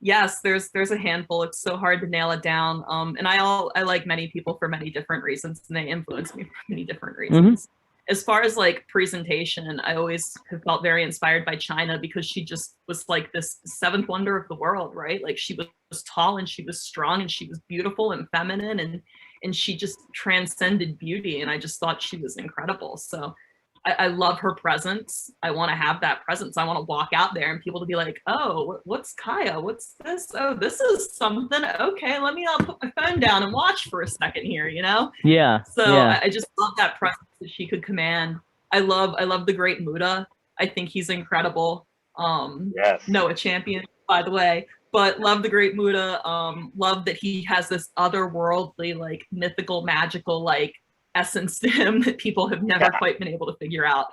Yes, there's a handful. It's so hard to nail it down. And I like many people for many different reasons, and they influence me for many different reasons. Mm-hmm. As far as like presentation, I always have felt very inspired by Chyna, because she just was like this seventh wonder of the world, right? Like, she was tall and she was strong and she was beautiful and feminine, and she just transcended beauty. And I just thought she was incredible. So I love her presence. I want to have that presence. I want to walk out there and people to be like, oh, what's Kaia? What's this? Oh, this is something. Okay, let me put my phone down and watch for a second here, you know? Yeah. So I just love that presence that she could command. I love the great Muta. I think he's incredible. Yes. Noah Champion, by the way. But love the great Muta. Love that he has this otherworldly, like mythical, magical, like essence to him that people have never quite been able to figure out.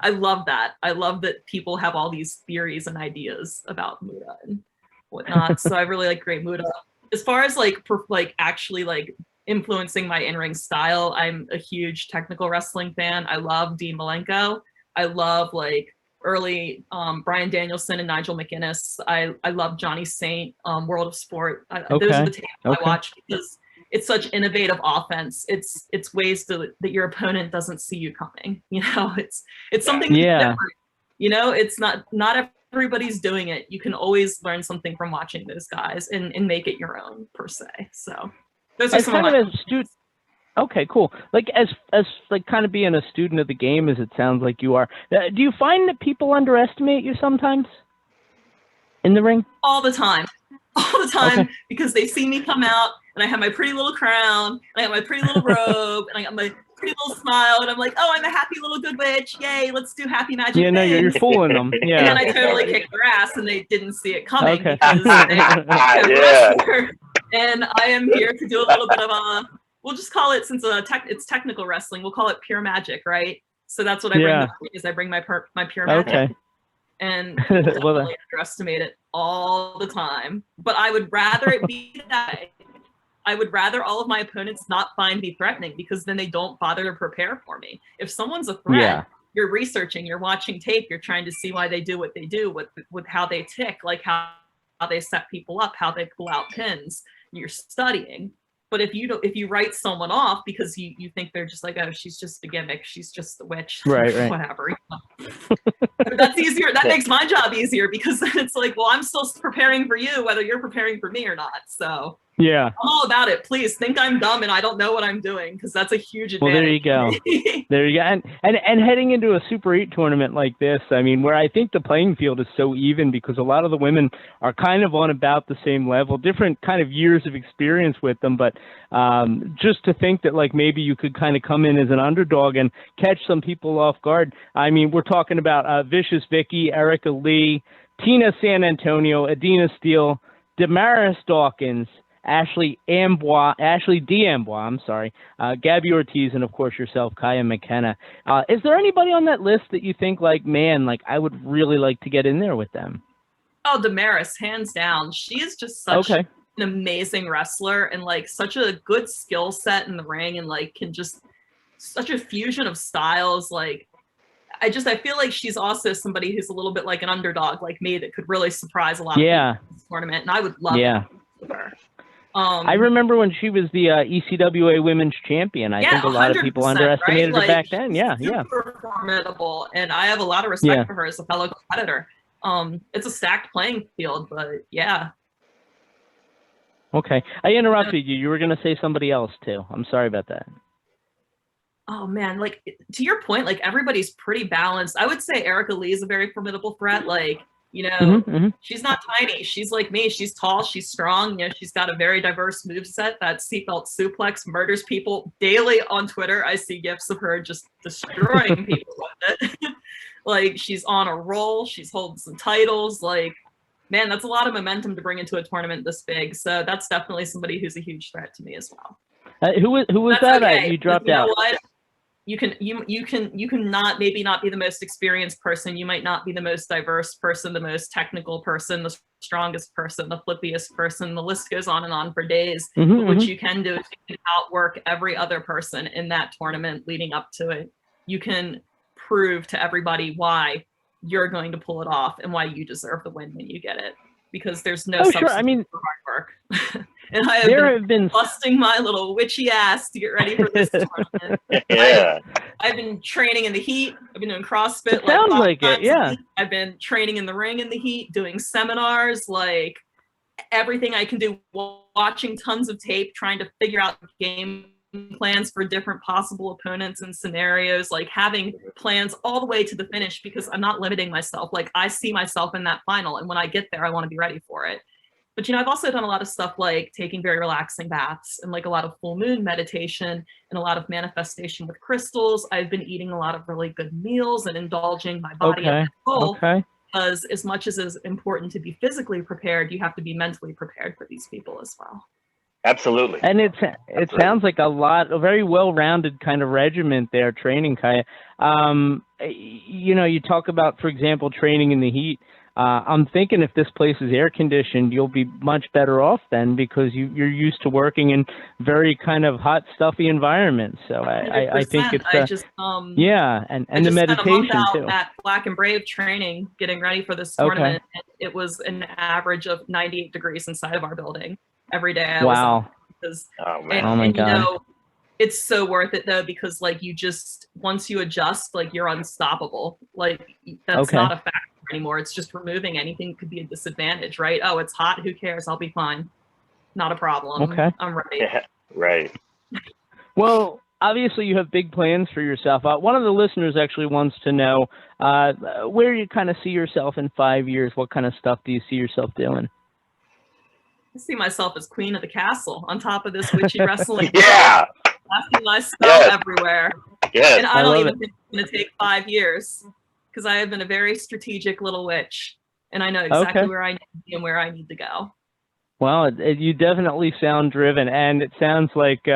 I love that. I love that people have all these theories and ideas about Muta and whatnot. So I really like great Muta. As far as like actually like influencing my in-ring style, I'm a huge technical wrestling fan. I love Dean Malenko. I love like early Bryan Danielson and Nigel McGuinness. I love Johnny Saint, World of Sport. Those are the tapes I watch, because it's such innovative offense. It's ways that your opponent doesn't see you coming. You know, it's something different. You know, it's not everybody's doing it. You can always learn something from watching those guys and make it your own, per se. So those are some of my student. Okay, cool. Like as like kind of being a student of the game, as it sounds like you are. Do you find that people underestimate you sometimes in the ring? All the time, because they see me come out and I have my pretty little crown, and I have my pretty little robe, and I got my pretty little smile, and I'm like, oh, I'm a happy little good witch. Yay, let's do happy magic. Yeah, no, you're fooling them. Yeah. And then I totally kicked their ass, and they didn't see it coming. Okay. Because wrestler, and I am here to do a little bit of we'll just call it, since it's technical wrestling, we'll call it pure magic, right? So that's what I bring, is I bring my pure magic. Okay. And people definitely underestimate it all the time. But I would rather it be that way. I would rather all of my opponents not find me threatening, because then they don't bother to prepare for me. If someone's a threat, you're researching, you're watching tape, you're trying to see why they do what they do, with how they tick, like how they set people up, how they pull out pins. You're studying. But if you write someone off because you think they're just like, oh, she's just a gimmick, she's just a witch, right. whatever. That's easier. That makes my job easier because then it's like, well, I'm still preparing for you, whether you're preparing for me or not. So yeah, I'm all about it. Please think I'm dumb and I don't know what I'm doing because that's a huge advantage. Well, there you go. There you go. And heading into a Super 8 tournament like this, I mean, where I think the playing field is so even because a lot of the women are kind of on about the same level, different kind of years of experience with them. But just to think that, like, maybe you could kind of come in as an underdog and catch some people off guard. I mean, we're talking about Vicious Vicky, Erica Lee, Tina San Antonio, Adina Steele, Damaris Dawkins, Ashley D'Amboise, Gabby Ortiz, and of course yourself, Kaia McKenna. Is there anybody on that list that you think, like, man, like I would really like to get in there with them? Oh, Damaris, hands down. She is just such an amazing wrestler and like such a good skill set in the ring and like can just such a fusion of styles. Like I feel like she's also somebody who's a little bit like an underdog like me that could really surprise a lot of people in this tournament, and I would love her. I remember when she was the ECWA Women's Champion. I think a lot of people underestimated her back then. Super formidable, and I have a lot of respect for her as a fellow competitor. It's a stacked playing field, but yeah. Okay, I interrupted you. You were going to say somebody else too. I'm sorry about that. Oh man, like to your point, like everybody's pretty balanced. I would say Erica Lee is a very formidable threat. Like, you know, she's not tiny. She's like me. She's tall. She's strong. You know, she's got a very diverse moveset. That seatbelt suplex murders people daily on Twitter. I see gifs of her just destroying people with it. Like she's on a roll. She's holding some titles. Like, man, that's a lot of momentum to bring into a tournament this big. So that's definitely somebody who's a huge threat to me as well. Who was that? Okay. You dropped out. What? You can not maybe not be the most experienced person. You might not be the most diverse person, the most technical person, the strongest person, the flippiest person. The list goes on for days. But what you can do is you can outwork every other person in that tournament leading up to it. You can prove to everybody why you're going to pull it off and why you deserve the win when you get it. Because there's no substitute for hard work. And I have been busting my little witchy ass to get ready for this tournament. I've been training in the heat. I've been doing CrossFit. Sounds like it, yeah. I've been training in the ring in the heat, doing seminars, like everything I can do, watching tons of tape, trying to figure out game plans for different possible opponents and scenarios, like having plans all the way to the finish because I'm not limiting myself. Like I see myself in that final, and when I get there, I want to be ready for it. But, you know, I've also done a lot of stuff like taking very relaxing baths and like a lot of full moon meditation and a lot of manifestation with crystals. I've been eating a lot of really good meals and indulging my body and my soul. Because as much as it's important to be physically prepared, you have to be mentally prepared for these people as well. Absolutely. And it sounds like a very well-rounded kind of regiment there, training, Kaia. You know, you talk about, for example, training in the heat. I'm thinking if this place is air conditioned, you'll be much better off then because you're used to working in very kind of hot, stuffy environments. So I think it's and the meditation too. At Black and Brave training, getting ready for this tournament, and it was an average of 98 degrees inside of our building every day. Wow. Oh my God. You know, it's so worth it though, because like you just, once you adjust, like you're unstoppable. Like that's not a factor anymore. It's just removing anything that could be a disadvantage, right? Oh, it's hot. Who cares? I'll be fine. Not a problem. Okay. I'm ready. Yeah, right. Well, obviously you have big plans for yourself. One of the listeners actually wants to know where you kind of see yourself in 5 years. What kind of stuff do you see yourself doing? I see myself as queen of the castle on top of this witchy wrestling. Blasting my spell everywhere. And I don't even think it's going to take 5 years because I have been a very strategic little witch and I know exactly where I need to be and where I need to go. Well, you definitely sound driven, and it sounds like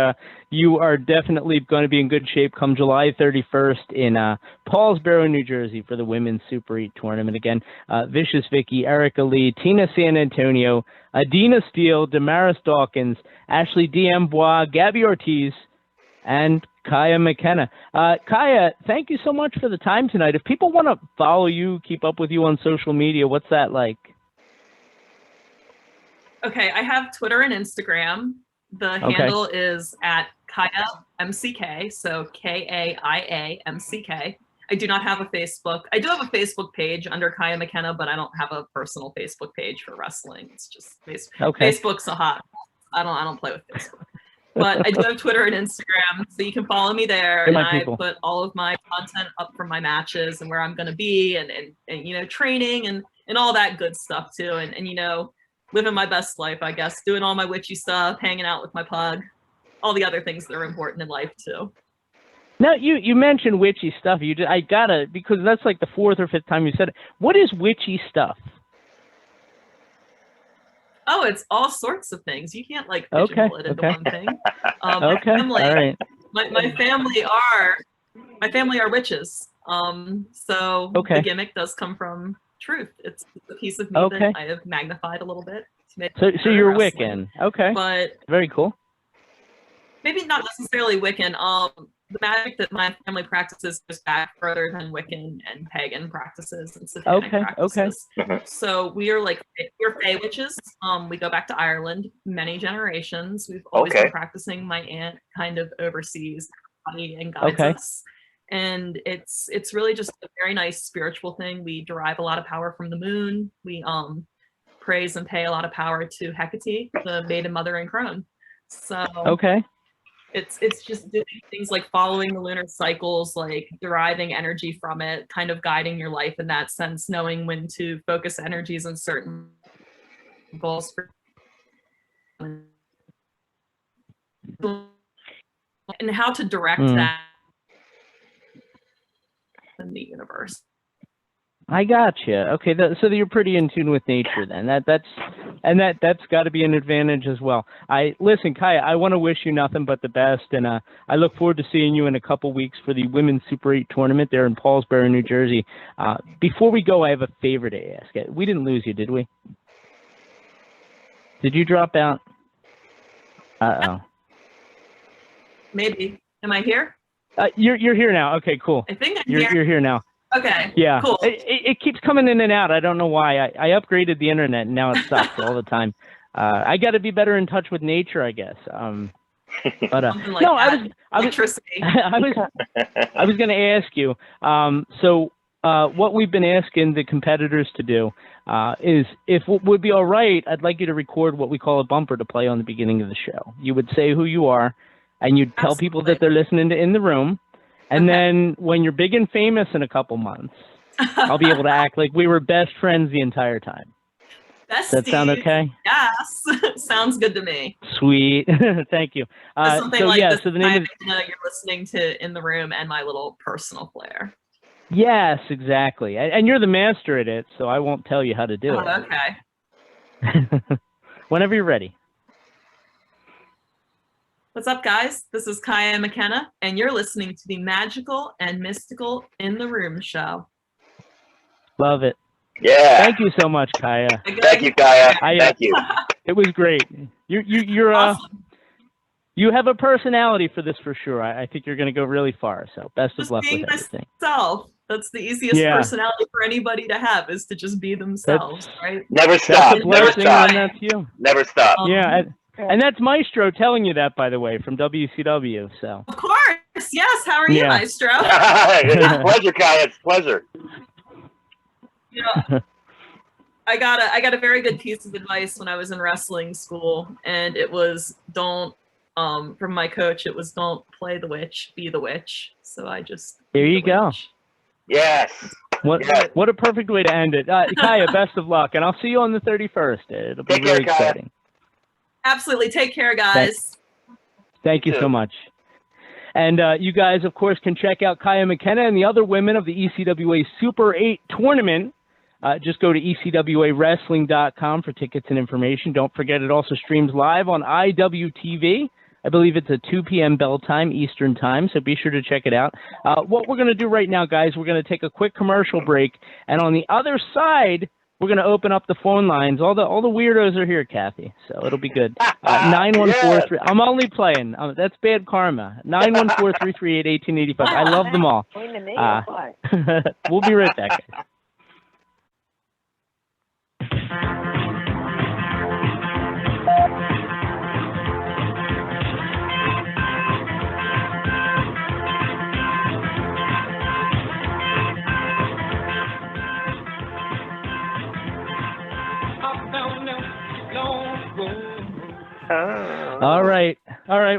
you are definitely going to be in good shape come July 31st in Paulsboro, New Jersey for the Women's Super 8 tournament. Again, Vicious Vicky, Erica Lee, Tina San Antonio, Adina Steele, Damaris Dawkins, Ashley D'Amboise, Gabby Ortiz, and Kaia McKenna. Kaia, thank you so much for the time tonight. If people want to follow you, keep up with you on social media, what's that like? Okay, I have Twitter and Instagram. The handle is at Kaia MCK, so KAIA MCK. I do not have a Facebook. I do have a Facebook page under Kaia McKenna, but I don't have a personal Facebook page for wrestling. It's just Facebook's a hot. I don't play with Facebook. But I do have Twitter and Instagram, so you can follow me there. And I put all of my content up from my matches and where I'm going to be and you know, training and all that good stuff too. And you know, living my best life, I guess, doing all my witchy stuff, hanging out with my pug, all the other things that are important in life too. Now, you mentioned witchy stuff. I gotta, because that's like the 4th or 5th time you said it. What is witchy stuff? Oh, it's all sorts of things. You can't like pigeonhole it into one thing. Okay, all right. My family are witches. So the gimmick does come from truth. It's a piece of me that I have magnified a little bit. So you're Wiccan. Okay. But very cool. Maybe not necessarily Wiccan. The magic that my family practices goes back further than Wiccan and pagan practices and satanic practices. So we're Fae witches. We go back to Ireland many generations. We've always been practicing. My aunt kind of oversees body and guides us. And it's really just a very nice spiritual thing. We derive a lot of power from the moon. We praise and pay a lot of power to Hecate, the maiden mother and crone. So it's just doing things like following the lunar cycles, like deriving energy from it, kind of guiding your life in that sense, knowing when to focus energies on certain goals and how to direct that in the universe. I gotcha. Okay, so you're pretty in tune with nature then. That's got to be an advantage as well. Listen, Kaia, I want to wish you nothing but the best, and I look forward to seeing you in a couple weeks for the Women's Super 8 tournament there in Paulsboro, New Jersey. Before we go, I have a favor to ask. We didn't lose you, did we? Did you drop out? Uh-oh. Maybe. Am I here? You're here now. Okay, cool. I think you're here now. Okay. Yeah. Cool. It keeps coming in and out. I don't know why. I upgraded the internet and now it sucks all the time. I got to be better in touch with nature, I guess. But like no, I was going to ask you. So what we've been asking the competitors to do is, if it would be all right, I'd like you to record what we call a bumper to play on the beginning of the show. You would say who you are, and you'd tell people that they're listening to In the Room. And then when you're big and famous in a couple months, I'll be able to act like we were best friends the entire time. Does that sound okay? Yes. Sounds good to me. Sweet. Thank you. Something like this, so the name you're listening to In the Room and my little personal flair. Yes, exactly. And you're the master at it, so I won't tell you how to do it. Okay. Whenever you're ready. What's up, guys? This is Kaia McKenna, and you're listening to the Magical and Mystical In the Room show. Love it. Yeah. Thank you so much, Kaia. Thank you, Kaia. Thank you. It was great. You're awesome. You have a personality for this for sure. I think you're going to go really far. So best of luck with everything. Myself. That's the easiest personality for anybody to have, is to just be themselves, right? Never stop. Never stop. That's you. Never stop. Yeah. And that's Maestro telling you that, by the way, from WCW. So. Of course, yes. How are you, Maestro? It's a pleasure, Kaia. It's a pleasure. You know, I got a very good piece of advice when I was in wrestling school, and it was from my coach. It was don't play the witch, be the witch. So I just there you go. Witch. Yes. What a perfect way to end it. Kaia, best of luck, and I'll see you on the 31st. It'll be really exciting. Absolutely. Take care, guys. Thank you so much. And you guys, of course, can check out Kaia McKenna and the other women of the ECWA Super 8 tournament. Just go to ECWAWrestling.com for tickets and information. Don't forget, it also streams live on IWTV. I believe it's a 2 p.m. bell time, Eastern time, so be sure to check it out. What we're going to do right now, guys, we're going to take a quick commercial break. And on the other side, we're going to open up the phone lines. All the weirdos are here, Kathy, so it'll be good. 9143. I'm only playing. That's bad karma. 914-338-1885. I love them all. We'll be right back, guys. All right,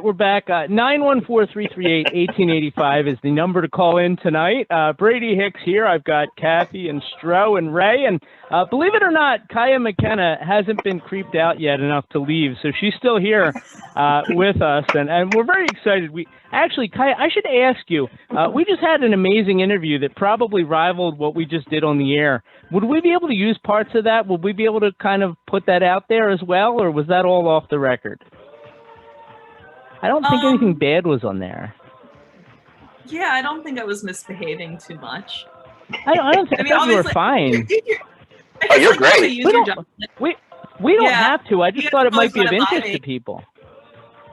we're back. 914-338-1885 is the number to call in tonight. Brady, Hicks here. I've got Kathy and Stro and Ray, and believe it or not, Kaia McKenna hasn't been creeped out yet enough to leave, so she's still here with us, and we're very excited. Actually, Kaia, I should ask you, we just had an amazing interview that probably rivaled what we just did on the air. Would we be able to use parts of that? Would we be able to kind of put that out there as well, or was that all off the record? I don't think anything bad was on there. Yeah, I don't think I was misbehaving too much. I don't think you were fine. You're great. We don't have to. I just thought it might be of interest to people.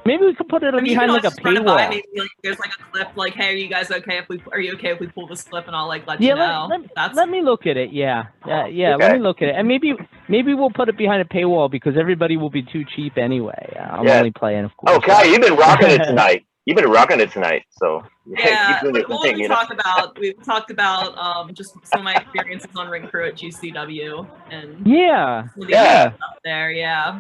Maybe we could put it behind like a paywall. Maybe like there's like a clip like, hey, are you guys okay are you okay if we pull this clip, and I'll like let you know. Let me look at it. Yeah. Okay. Let me look at it, and maybe we'll put it behind a paywall because everybody will be too cheap anyway. I'm only playing, of course. Oh, Kai, you've been rocking it tonight. So yeah. We've talked about just some of my experiences on ring crew at GCW and stuff there,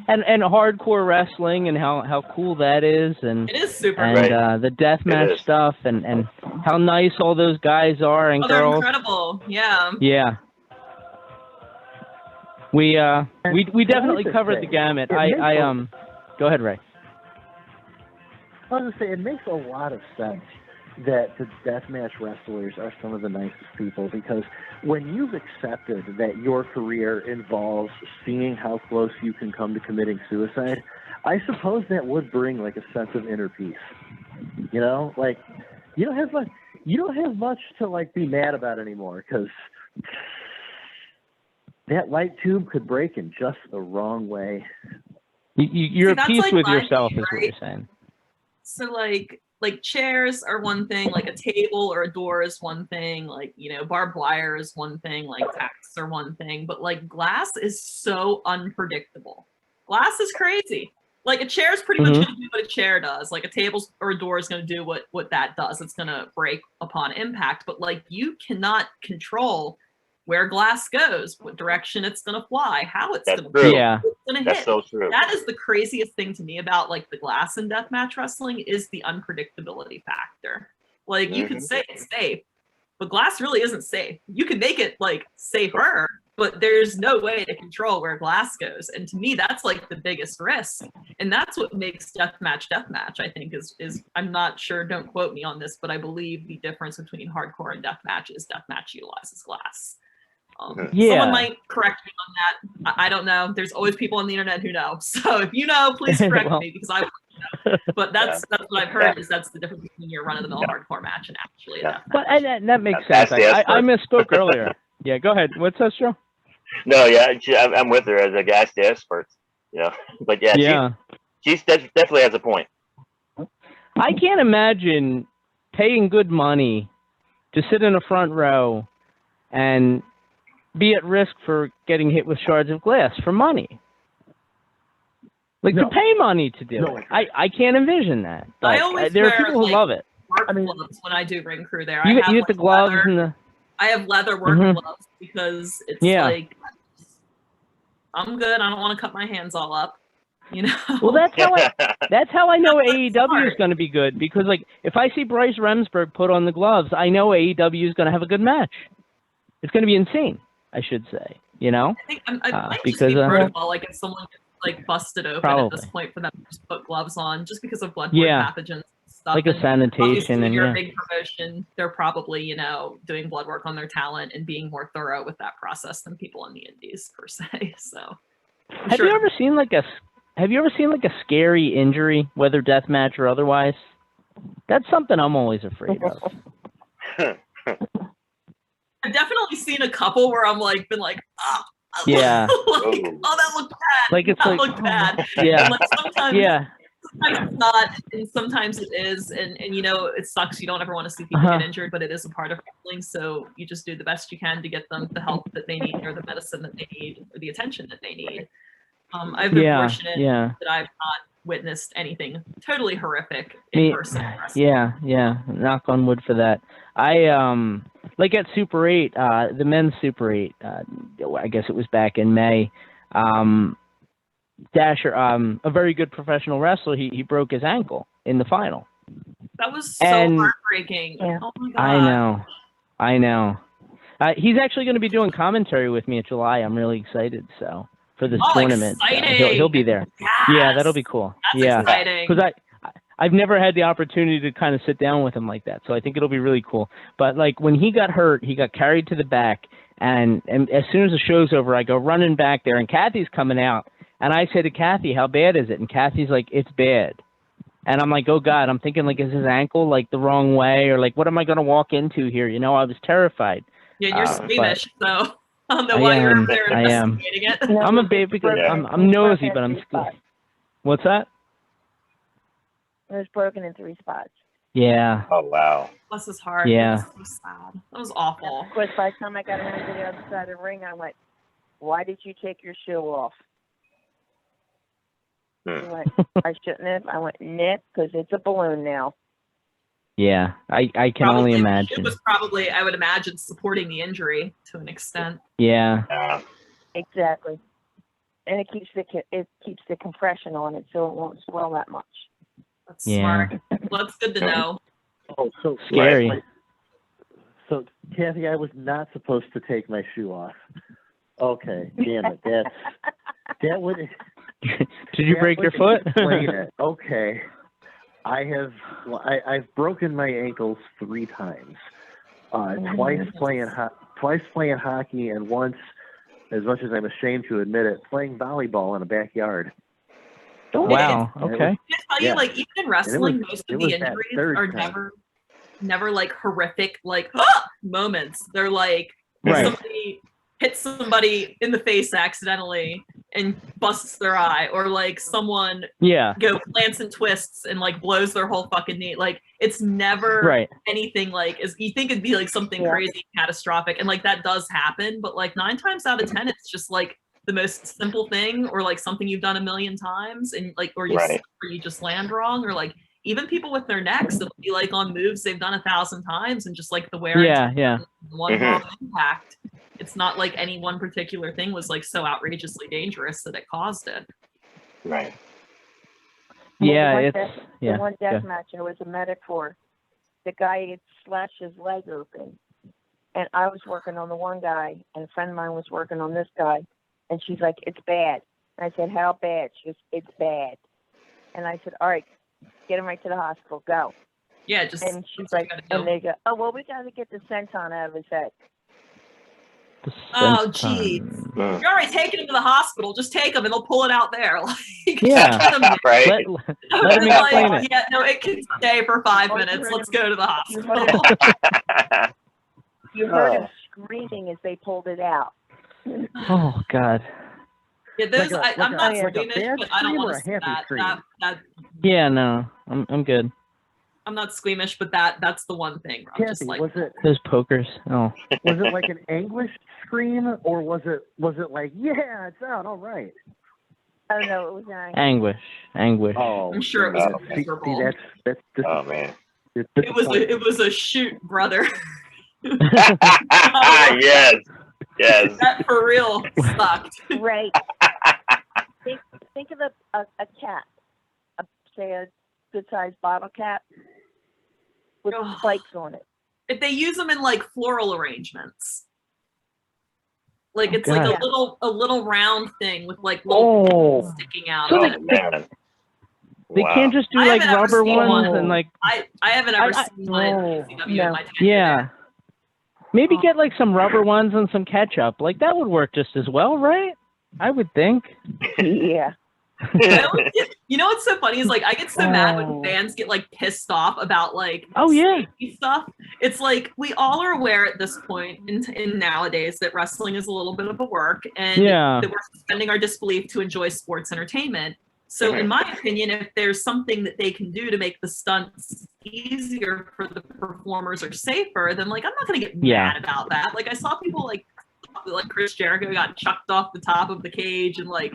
and hardcore wrestling and how cool that is, and it is super great. The deathmatch stuff and how nice all those guys are and they're girls. incredible. Yeah. We definitely covered the gamut. Go ahead, Ray. I was going to say, it makes a lot of sense that the deathmatch wrestlers are some of the nicest people, because when you've accepted that your career involves seeing how close you can come to committing suicide, I suppose that would bring like a sense of inner peace. You know, like you don't have much to like be mad about anymore, because that light tube could break in just the wrong way. You're at peace with yourself, is what you're saying. So like chairs are one thing, like a table or a door is one thing, like, you know, barbed wire is one thing, like tacks are one thing, but like glass is so unpredictable. Glass is crazy. Like a chair is pretty much going to do what a chair does. Like a table or a door is going to do what that does. It's going to break upon impact, but like you cannot control where glass goes, what direction it's going to fly, how it's going to be. Yeah. That's so true. That is the craziest thing to me about like the glass in deathmatch wrestling is the unpredictability factor. Like you can say it's safe, but glass really isn't safe. You can make it like safer, but there's no way to control where glass goes. And to me, that's like the biggest risk. And that's what makes deathmatch, I think is I'm not sure, don't quote me on this, but I believe the difference between hardcore and deathmatch is deathmatch utilizes glass. Someone might correct me on that. I don't know. There's always people on the internet who know. So if you know, please correct me, because I won't know. But that's what I've heard is that's the difference between your run-of-the-mill hardcore match and actually a deathmatch. But and that makes sense. I misspoke earlier. Yeah, go ahead. What's that, Stro? No, I'm with her as a gas to experts. But she definitely has a point. I can't imagine paying good money to sit in a front row and be at risk for getting hit with shards of glass for money. Like to pay money to do it. I can't envision that. But there are people who love it. Gloves when I do ring crew there. You get the gloves and the. I have leather work gloves because it's like I'm good. I don't want to cut my hands all up. You know. Well, that's how I know AEW is going to be good, because like if I see Bryce Remsburg put on the gloves, I know AEW is going to have a good match. It's going to be insane, I should say. You know. I think I might just be protocol. Like if someone gets like busted open at this point, for them to just put gloves on, just because of bloodborne pathogens. Stuff. Like a sanitation, and you're a big promotion, they're probably doing blood work on their talent and being more thorough with that process than people in the indies per se. So, have you ever seen like a scary injury, whether deathmatch or otherwise? That's something I'm always afraid of. I've definitely seen a couple where I'm like been like, oh that looked bad. Like it's that looked bad. Yeah. And like sometimes it's not, and sometimes it is, and it sucks. You don't ever want to see people get injured, but it is a part of wrestling. So you just do the best you can to get them the help that they need, or the medicine that they need, or the attention that they need. I've been fortunate that I've not witnessed anything totally horrific in person. Yeah. Knock on wood for that. I like at Super 8, the men's Super 8. I guess it was back in May. Dasher, a very good professional wrestler, he broke his ankle in the final. That was so heartbreaking. Yeah. Oh my God. I know. He's actually going to be doing commentary with me in July. I'm really excited. So for this tournament, he'll be there. Yes. Yeah, that'll be cool. That's exciting. Because I've never had the opportunity to kind of sit down with him like that. So I think it'll be really cool. But like when he got hurt, he got carried to the back, and as soon as the show's over, I go running back there, and Kathy's coming out, and I say to Kathy, "How bad is it?" And Kathy's like, "It's bad." And I'm like, oh God, I'm thinking like, is his ankle like the wrong way, or like, what am I going to walk into here? You know, I was terrified. Yeah, and you're squeamish, so I don't know why you're up there investigating it. I'm a baby. I'm nosy, but I'm scared. What's that? It was broken in 3 spots. Yeah. Oh wow. Bless his heart. Yeah. That was so sad. That was awful. Of course, by the time I got around to the other side of the ring, I went, "Why did you take your shoe off?" He went, "I shouldn't have." I went, "Nip, because it's a balloon now." Yeah, I can only imagine. It was probably, I would imagine, supporting the injury to an extent. Yeah. Exactly. And it keeps the compression on it, so it won't swell that much. That's smart. Well, that's good to know. Oh, so scary. So, Kathy, I was not supposed to take my shoe off. Okay, damn it. That would. Did you break your foot? Explain it. Okay. I've broken my ankles 3 times. Twice playing hockey, and once, as much as I'm ashamed to admit it, playing volleyball in a backyard. Wow. Okay. I tell you, like, even in wrestling, most of the injuries are never like horrific, like moments. They're like somebody hits somebody in the face accidentally and busts their eye, or like someone go plants and twists and like blows their whole fucking knee. Like it's never anything like as you think it'd be like something crazy catastrophic, and like that does happen, but like 9 times out of 10 it's just like the most simple thing, or like something you've done a million times and like or you just land wrong, or like even people with their necks that'll be like on moves they've done 1,000 times and just like the wear and one wrong impact. It's not like any one particular thing was like so outrageously dangerous that it caused it. Right. Yeah, the one death match I was a medic for, the guy had slashed his leg open, and I was working on the one guy, and a friend of mine was working on this guy, and she's like, "It's bad." And I said, "How bad?" She goes, "It's bad." And I said, "All right, get him right to the hospital. Go." Yeah, just. And she's like, and they go, "Oh well, we got to get the senton out of his head." Oh, geez. You're already taking him to the hospital. Just take him and they'll pull it out there. Like, right. Let me explain it. Yeah, no, it can stay for 5 minutes. Let's go to the hospital. You heard him screaming as they pulled it out. Oh, God. Yeah, those, I'm not squeamish, but I don't want to see that. Yeah, no, I'm good. I'm not squeamish, but that's the one thing. I'm Kathy, just like, was it those pokers? Oh, was it like an anguish scream, or was it like, yeah, it's out, all right? Oh no, it was anguish. Oh, I'm sure it was miserable. See, that's oh man, it was a shoot, brother. Yes. That for real sucked. Right. Think of a cap, say a good-sized bottle cap with spikes on it. If they use them in like floral arrangements, like it's like a little round thing with like little sticking out of it. Man. They can't just do like rubber ones and like. I haven't ever seen one in ECW in my time. Yeah. Maybe get like some rubber ones and some ketchup. Like that would work just as well, right? I would think. Yeah. You know what's so funny is like I get so mad when fans get like pissed off about like safety stuff. It's like we all are aware at this point in nowadays that wrestling is a little bit of a work, and that we're suspending our disbelief to enjoy sports entertainment. So in my opinion, if there's something that they can do to make the stunts easier for the performers or safer, then like I'm not gonna get mad about that. Like I saw people like Chris Jericho got chucked off the top of the cage and like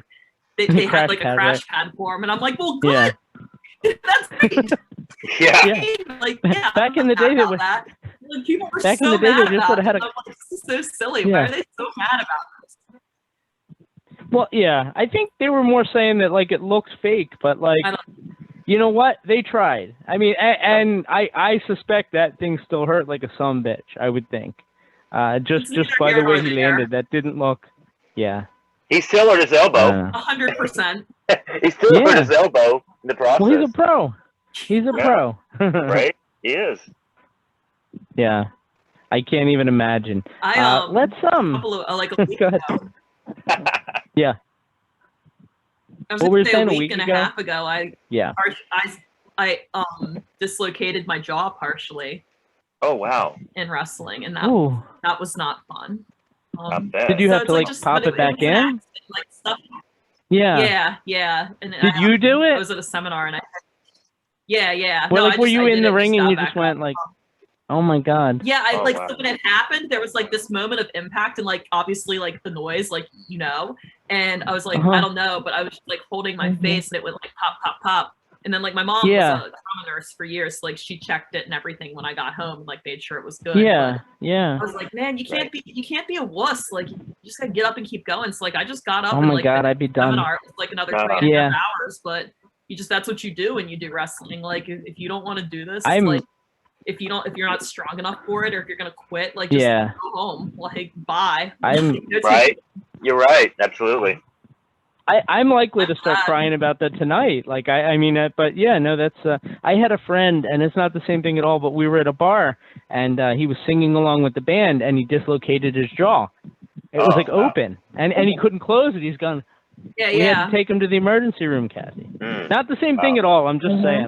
they had like a crash pad for him, and I'm like, well, good. That's great. Back in the day, they would. Like, people were back so in the day, mad they just would have had a. I'm like, this is so silly. Why are they so mad about this? Well, yeah, I think they were more saying that like it looks fake, but like, you know what? They tried. I mean, and I suspect that thing still hurt like a sumbitch. I would think, just by the way he landed, that didn't look. Yeah. He still hurt his elbow. 100%. He still hurt his elbow in the process. Well, he's a pro. He's a pro. Right? He is. Yeah. I can't even imagine. Let's a week go ahead. ago. Yeah. I was going to say a week and a half ago. I dislocated my jaw partially. Oh wow! In wrestling, and that was not fun. Did you have to like pop it back in? Like stuff. Yeah. And did you do it? I was at a seminar, and yeah. Well, like, were you in the ring and you just went like, oh my god? Yeah, so when it happened, there was like this moment of impact, and like obviously like the noise, like and I was like, I don't know, but I was just, like holding my face, and it went like pop, pop, pop. And then like my mom was a trauma nurse for years, so, like she checked it and everything when I got home and like made sure it was good. Yeah. I was like, man, you can't be a wuss. Like you just gotta get up and keep going. So like I just got up. Oh and, my like, god, I'd be done. Seminar. It was like another 3.5 hours, but that's what you do when you do wrestling. Like if you don't want to do this, like if you're not strong enough for it, or if you're gonna quit, like just go home. Like bye. Right. You're right. Absolutely. I'm likely to start crying about that tonight. Like, I mean, but yeah, no, that's, I had a friend, and it's not the same thing at all, but we were at a bar, and he was singing along with the band, and he dislocated his jaw. It was like open, and he couldn't close it. He's gone. We had to take him to the emergency room, Kathy. Not the same thing at all. I'm just saying,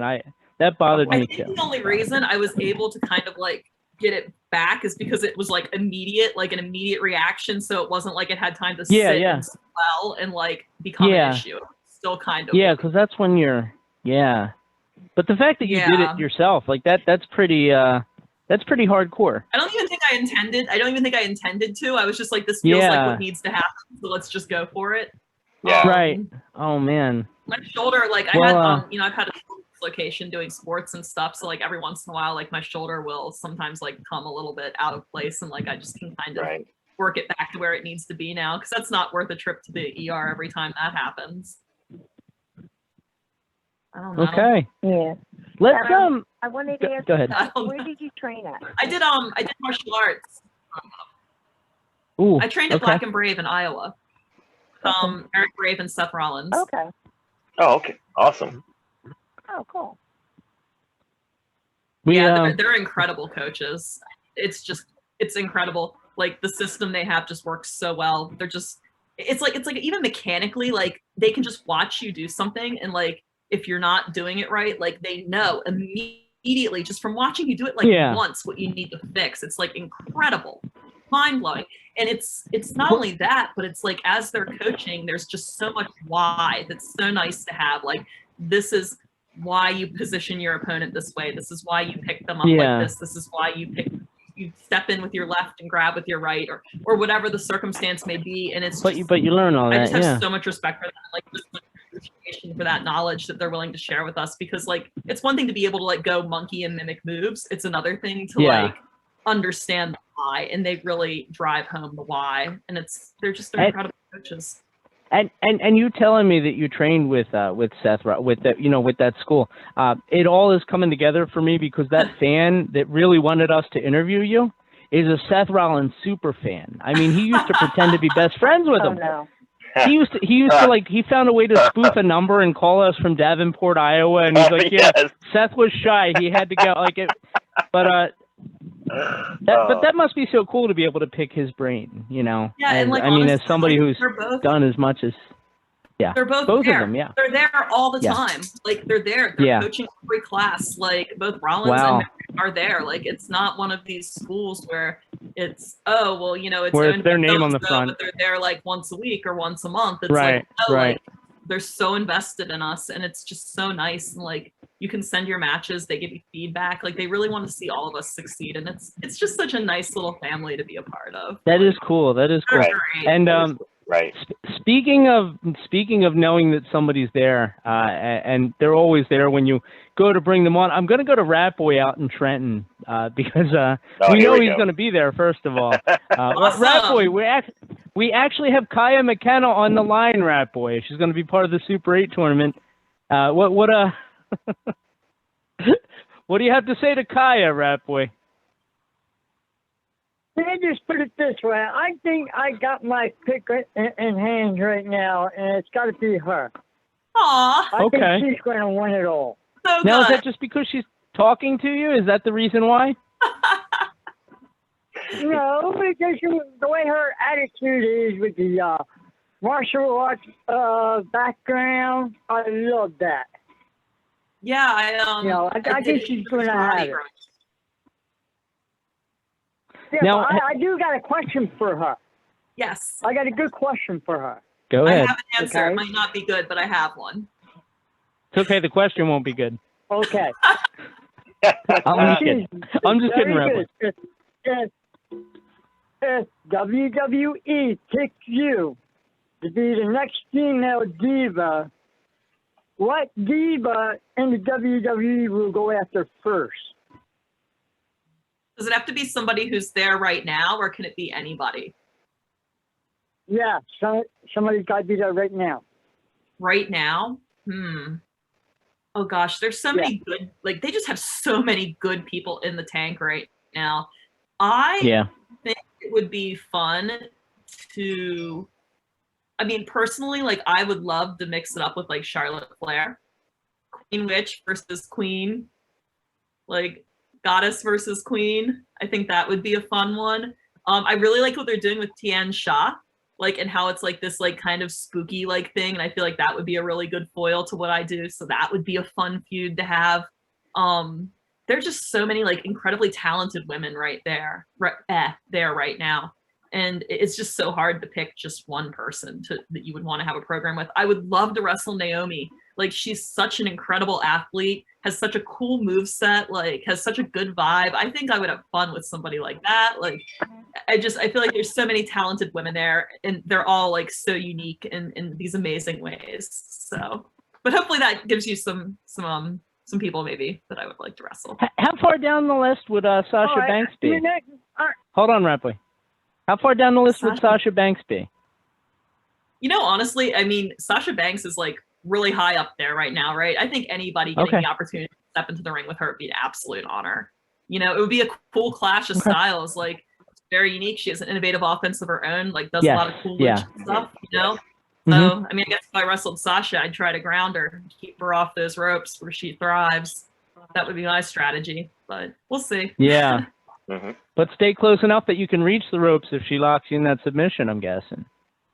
that bothered me too. The only reason I was able to kind of like get it back is because it was like an immediate reaction, so it wasn't like it had time to sit and swell and like become an issue. Still kind of because that's when you're but the fact that you did it yourself, like that's pretty hardcore. I don't even think I intended to. I was just like, this feels like what needs to happen, so let's just go for it. Right. Oh man, my shoulder, like I had I've had a location doing sports and stuff, so like every once in a while, like my shoulder will sometimes like come a little bit out of place, and like I just can kind of work it back to where it needs to be now, because that's not worth a trip to the ER every time that happens. I don't know. Okay. Yeah. Let's I wanted to ask go ahead. Where did you train at? I did martial arts. Ooh, I trained at Black and Brave in Iowa. Eric Brave and Seth Rollins. Okay. Oh, okay. Awesome. Oh, cool. They're incredible coaches. It's incredible. Like the system they have just works so well. It's like even mechanically, like they can just watch you do something, and like if you're not doing it right, like they know immediately just from watching you do it like once what you need to fix. It's like incredible, mind blowing. And it's not only that, but it's like as they're coaching, there's just so much why that's so nice to have. Like this is why you position your opponent this way. This is why you pick them up like this. This is why you step in with your left and grab with your right, or whatever the circumstance may be. And it's but you learn all that. I just have so much respect for that, like just appreciation for that knowledge that they're willing to share with us, because like it's one thing to be able to like go monkey and mimic moves. It's another thing to like understand the why, and they really drive home the why. And they're incredible coaches. And you telling me that you trained with Seth with that school, it all is coming together for me, because that fan that really wanted us to interview you is a Seth Rollins super fan. I mean, he used to pretend to be best friends with him. No. He used to like, he found a way to spoof a number and call us from Davenport, Iowa, and he's like, Seth was shy, he had to go like it, but that must be so cool to be able to pick his brain, Yeah, and like, I mean, as somebody who's done as much as, they're both of there. them, they're there all the time. Like they're there. They're coaching every class. Like both Rollins and Merrick are there. Like it's not one of these schools where it's it's where it's their name on the front, but they're there like once a week or once a month. It's like they're so invested in us, and it's just so nice. And like you can send your matches, they give you feedback. Like they really want to see all of us succeed, and it's just such a nice little family to be a part of. That is cool. And Right. Speaking of knowing that somebody's there, and they're always there when you go to bring them on, I'm going to go to Rat Boy out in Trenton because we know he's going to be there. First of all, Awesome. Rat Boy, we actually have Kaia McKenna on the line. Rat Boy, she's going to be part of the Super 8 tournament. What do you have to say to Kaia, Rat Boy? Let me just put it this way. I think I got my pick in hand right now, and it's got to be her. Aw. I think she's going to win it all. So now, is good. that just because she's talking to you? Is that the reason why? No, because the way her attitude is with the martial arts background, I love that. Yeah, I think she's going to have it. Yeah, Now, I do got a question for her. Yes. I got a good question for her. Go ahead. I have an answer. Okay. It might not be good, but I have one. It's okay. The question won't be good. Okay. I'm just kidding, Rat Boy. If WWE picks you to be the next female diva, what diva in the WWE will go after first? Does it have to be somebody who's there right now, or can it be anybody? Yeah, somebody's got to be there right now. Right now? Oh gosh, there's so many good, like they just have so many good people in the tank right now. I think it would be fun to, I mean, personally, like I would love to mix it up with like Charlotte Flair, Queen Witch versus Queen, like Goddess versus Queen. I think that would be a fun one. I really like what they're doing with Tian Sha, like, and how it's like this like kind of spooky like thing, and I feel like that would be a really good foil to what I do. So that would be a fun feud to have. There's just so many like incredibly talented women right there, right now, and it's just so hard to pick just one person that you would want to have a program with. I would love to wrestle Naomi. Like she's such an incredible athlete, has such a cool moveset, like has such a good vibe. I think I would have fun with somebody like that. Like I feel like there's so many talented women there, and they're all like so unique in these amazing ways. So, but hopefully that gives you some people maybe that I would like to wrestle. How far down the list would Sasha Banks be? Hold on, Rat Boy. How far down the list would Sasha Banks be? You know, honestly, I mean, Sasha Banks is like really high up there right now, right? I think anybody getting the opportunity to step into the ring with her would be an absolute honor. You know, it would be a cool clash of styles. Like, very unique. She has an innovative offense of her own, like does a lot of cool stuff, you know? So, I mean, I guess if I wrestled Sasha, I'd try to ground her, keep her off those ropes where she thrives. That would be my strategy, but we'll see. Yeah. But stay close enough that you can reach the ropes if she locks you in that submission, I'm guessing.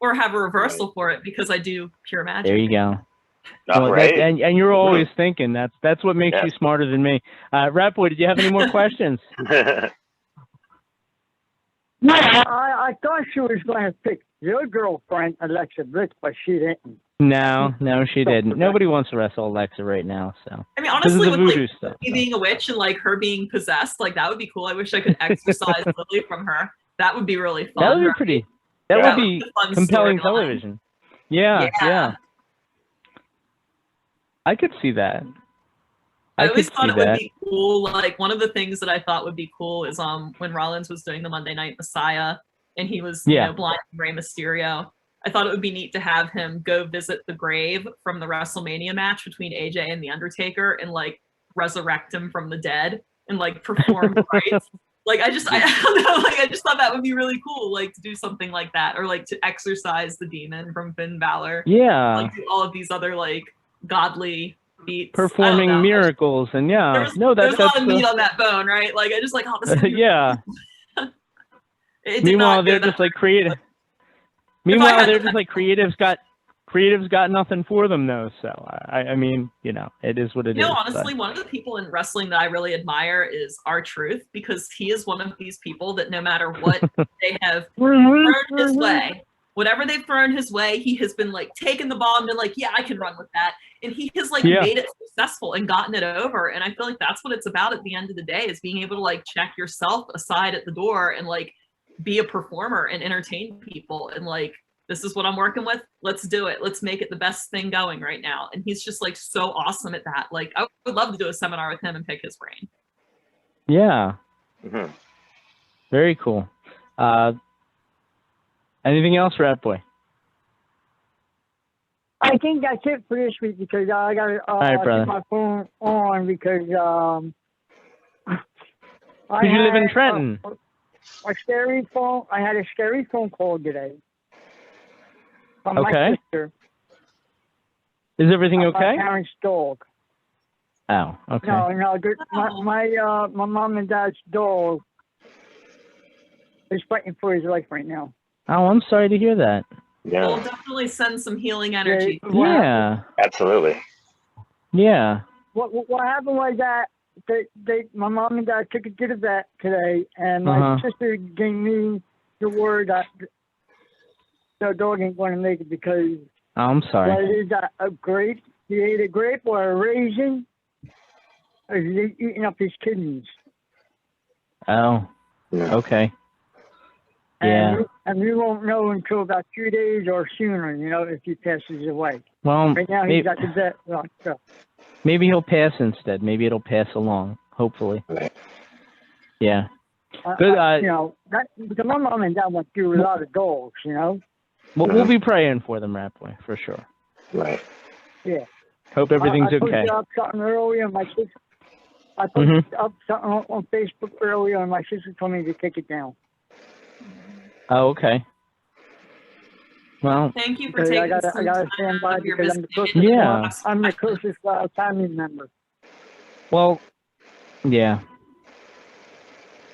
Or have a reversal for it, because I do pure magic. There you go. Well, and you're always thinking. That's what makes you smarter than me. Rat Boy, did you have any more questions? No, I thought she was going to pick your girlfriend, Alexa Bliss, but she didn't. No, she didn't. Nobody wants to wrestle Alexa right now. So I mean, honestly, with voodoo like stuff, me being a witch and like her being possessed, like that would be cool. I wish I could exorcise Lily from her. That would be really fun. That would be pretty. That would be compelling television. Yeah. I could see that. I always thought it would be cool. Like one of the things that I thought would be cool is when Rollins was doing the Monday Night Messiah and he was you know, blinding Rey Mysterio. I thought it would be neat to have him go visit the grave from the WrestleMania match between AJ and The Undertaker and like resurrect him from the dead and like perform rites. Like I don't know, like I just thought that would be really cool, like to do something like that, or like to exorcise the demon from Finn Balor. Yeah. Like do all of these other like godly feats. Performing miracles and there's a lot of meat on that bone, right? Like I just like yeah. Meanwhile, they're just like creative. Meanwhile, they're just like creatives got nothing for them though. So I mean, you know, it is what it is. You know, honestly, one of the people in wrestling that I really admire is R-Truth, because he is one of these people that no matter what they have thrown his way, whatever they've thrown his way, he has been like taking the ball and been like, yeah, I can run with that. And he has like made it successful and gotten it over. And I feel like that's what it's about at the end of the day, is being able to like check yourself aside at the door and like be a performer and entertain people. And like this is what I'm working with. Let's do it. Let's make it the best thing going right now. And he's just like so awesome at that. Like I would love to do a seminar with him and pick his brain. Yeah. Mm-hmm. Very cool. Anything else, Rat Boy? I think that's it for this week because I got to keep my phone on because you live in Trenton. A scary phone. I had a scary phone call today from Okay. my sister. Is everything okay? My parents' dog. Oh, okay. No. My mom and dad's dog is fighting for his life right now. Oh, I'm sorry to hear that. Yeah. We'll definitely send some healing energy. Yeah. Absolutely. Yeah. What happened was that my mom and dad took it to the vet today, and my sister gave me the word that the dog ain't going to make it because I'm sorry. whether it's a grape, he ate a grape or a raisin, or he's eating up his kidneys. Oh, okay. Yeah. And we won't know until about 2 days or sooner, if he passes away. Well, right now he's got the vet locked up. Maybe he'll pass instead. Maybe it'll pass along. Hopefully. Yeah. Good. Because my mom and dad went through a lot of dogs, We'll be praying for them, Rat Boy, for sure. Right. Yeah. Hope everything's I okay. posted up something earlier, and my sister. I posted up something on Facebook earlier, and my sister told me to take it down. Oh, okay. Well, thank you for taking I gotta stand by because I'm the closest family member. Well, yeah.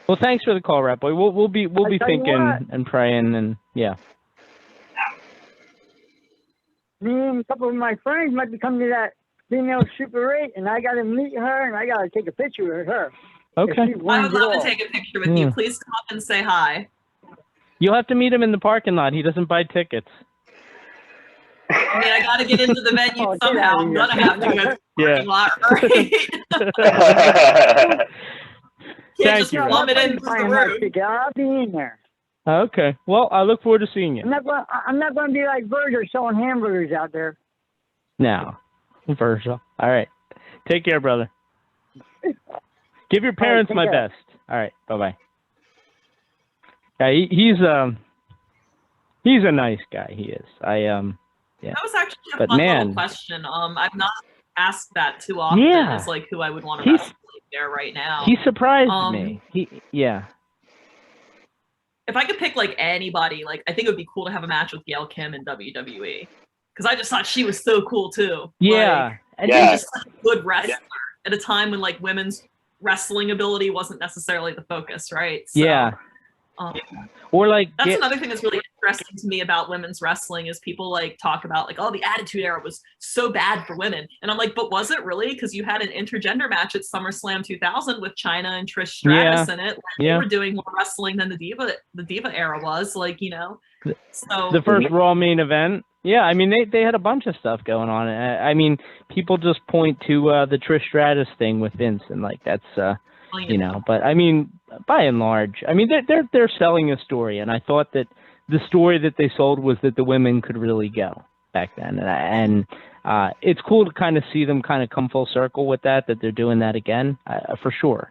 Well, thanks for the call, Rat Boy. We'll be thinking and praying and yeah. Me and a couple of my friends might be coming to that female Super 8, and I gotta meet her and I gotta take a picture with her. Okay. I would love to take a picture with you. Please come up and say hi. You'll have to meet him in the parking lot. He doesn't buy tickets. I mean, I got to get into the venue somehow. I'm going to have to go to the parking lot, right? Can't just plummet into the room. I'll be in there. Okay. Well, I look forward to seeing you. I'm not going to be like Virgil selling hamburgers out there. No. Virgil. All right. Take care, brother. Give your parents my best. All right. Bye-bye. Yeah, he's a nice guy. He is. Yeah. That was actually a fun little question. I've not asked that too often. Yeah. As like who I would want to wrestle there right now. He surprised me. Yeah. If I could pick like anybody, like I think it would be cool to have a match with Gail Kim in WWE because I just thought she was so cool too. Yeah. And just such a good wrestler at a time when like women's wrestling ability wasn't necessarily the focus, right? So, yeah. Or like that's another thing that's really interesting to me about women's wrestling is people like talk about like, oh, the Attitude Era was so bad for women, and I'm like, but was it really? Because you had an intergender match at SummerSlam 2000 with Chyna and Trish Stratus in it. Like, they were doing more wrestling than the Diva era was, like, So the first Raw main event. Yeah, I mean they had a bunch of stuff going on. I mean, people just point to the Trish Stratus thing with Vince, and like that's but I mean, by and large, I mean they're selling a story, and I thought that the story that they sold was that the women could really go back then, and it's cool to kind of see them kind of come full circle with that they're doing that again, for sure.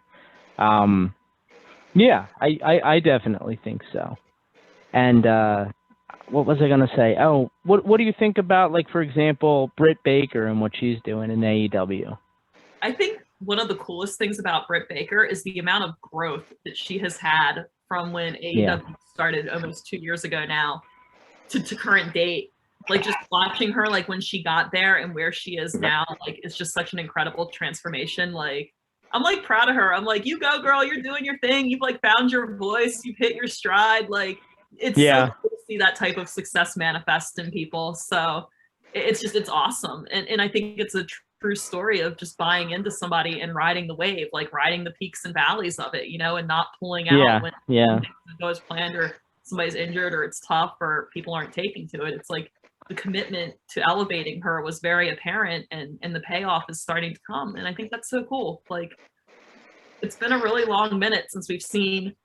Yeah, I definitely think so. And what was I gonna say? Oh, what do you think about, like, for example, Britt Baker and what she's doing in AEW? I think one of the coolest things about Britt Baker is the amount of growth that she has had from when AEW started almost 2 years ago now to current date. Like, just watching her, like, when she got there and where she is now, like, it's just such an incredible transformation. Like, I'm, like, proud of her. I'm like, you go, girl, you're doing your thing. You've, like, found your voice. You've hit your stride. Like, it's so cool to see that type of success manifest in people. So it's awesome. And I think it's a true story of just buying into somebody and riding the wave, like riding the peaks and valleys of it, and not pulling out when things don't go as planned or somebody's injured or it's tough or people aren't taking to it. It's like the commitment to elevating her was very apparent, and the payoff is starting to come. And I think that's so cool. Like, it's been a really long minute since we've seen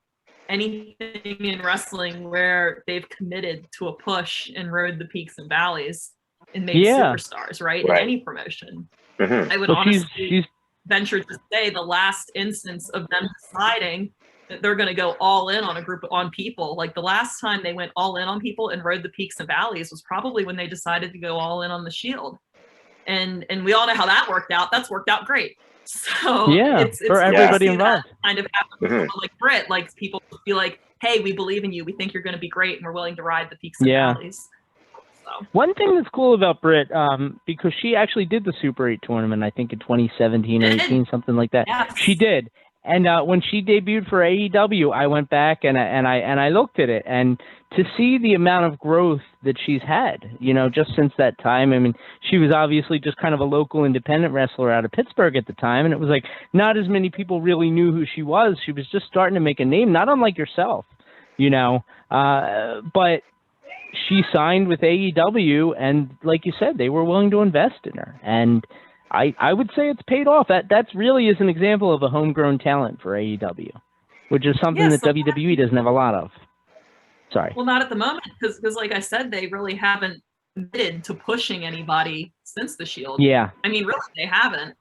anything in wrestling where they've committed to a push and rode the peaks and valleys and made superstars, right? In any promotion. I would honestly venture to say the last instance of them deciding that they're going to go all in on on people, like the last time they went all in on people and rode the peaks and valleys was probably when they decided to go all in on the Shield. And we all know how that worked out. That's worked out great. So it's for everybody involved. Kind of happen like Britt, like people be like, hey, we believe in you. We think you're going to be great, and we're willing to ride the peaks and valleys. So. One thing that's cool about Britt, because she actually did the Super 8 tournament, I think in 2017 or 18, something like that. Yes. She did. And when she debuted for AEW, I went back and I looked at it, and to see the amount of growth that she's had, just since that time. I mean, she was obviously just kind of a local independent wrestler out of Pittsburgh at the time, and it was like not as many people really knew who she was. She was just starting to make a name, not unlike yourself, but she signed with AEW, and like you said, they were willing to invest in her, and I would say it's paid off. That really is an example of a homegrown talent for AEW, which is something that WWE doesn't have a lot of. Sorry. Well, not at the moment, because like I said, they really haven't committed to pushing anybody since the Shield. Yeah. I mean, really, they haven't.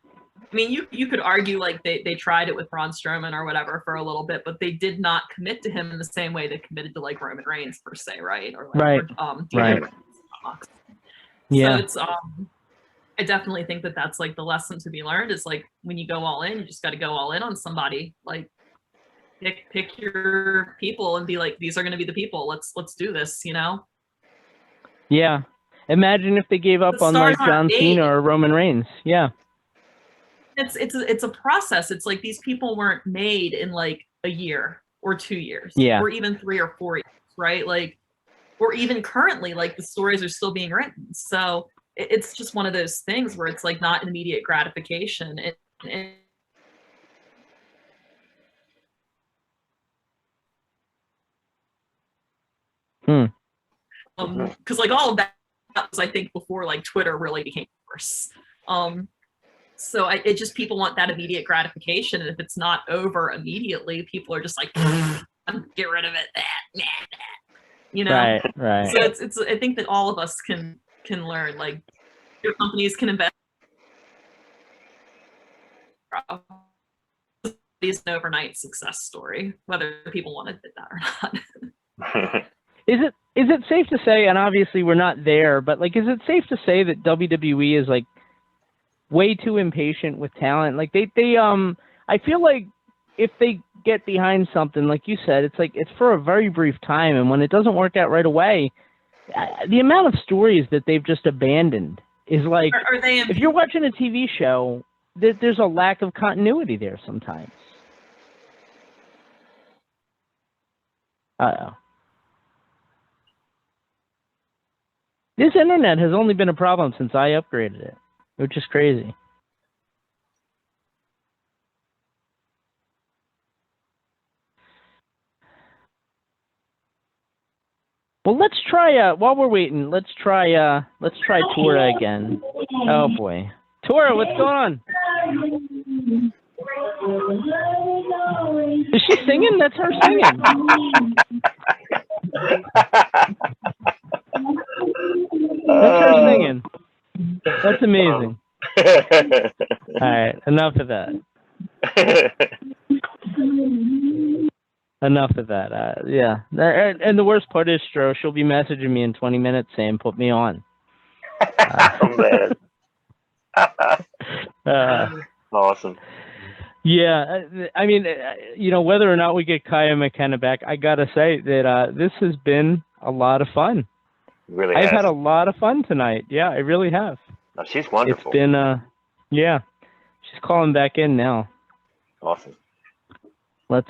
I mean, you could argue like they tried it with Braun Strowman or whatever for a little bit, but they did not commit to him in the same way they committed to like Roman Reigns per se, right? Or like, right. Yeah. So it's I definitely think that that's like the lesson to be learned is like when you go all in, you just got to go all in on somebody. Like pick your people and be like, these are going to be the people. Let's do this, Yeah. Imagine if they gave up on like John Cena or Roman Reigns. Yeah. It's a process. It's like these people weren't made in like a year or 2 years, or even 3 or 4 years, right? Like, or even currently, like the stories are still being written. So it's just one of those things where it's like not an immediate gratification. Because like all of that was, I think, before like Twitter really became worse. So it just people want that immediate gratification, and if it's not over immediately, people are just like, get rid of it. Right. So it's I think that all of us can learn, like your companies can invest. It's an overnight success story, whether people want to admit that or not. Is it safe to say, and obviously we're not there, but like, is it safe to say that WWE is like way too impatient with talent? Like they I feel like if they get behind something, like you said, it's like it's for a very brief time, and when it doesn't work out right away, the amount of stories that they've just abandoned is like, are they if you're watching a TV show, there's a lack of continuity there sometimes. This internet has only been a problem since I upgraded it, which is crazy. Well, let's try while we're waiting, let's try Tora again. Oh boy. Tora, what's going on? Is she singing? That's her singing. That's her singing. That's amazing. All right, enough of that. Enough of that. Yeah. And the worst part is, Stro, she'll be messaging me in 20 minutes saying, put me on. Oh, man. Awesome. Yeah. I mean, whether or not we get Kaia McKenna back, I got to say that this has been a lot of fun. Really I've had a lot of fun tonight. Yeah, I really have. Oh, she's wonderful. It's been, yeah. She's calling back in now. Awesome. Let's,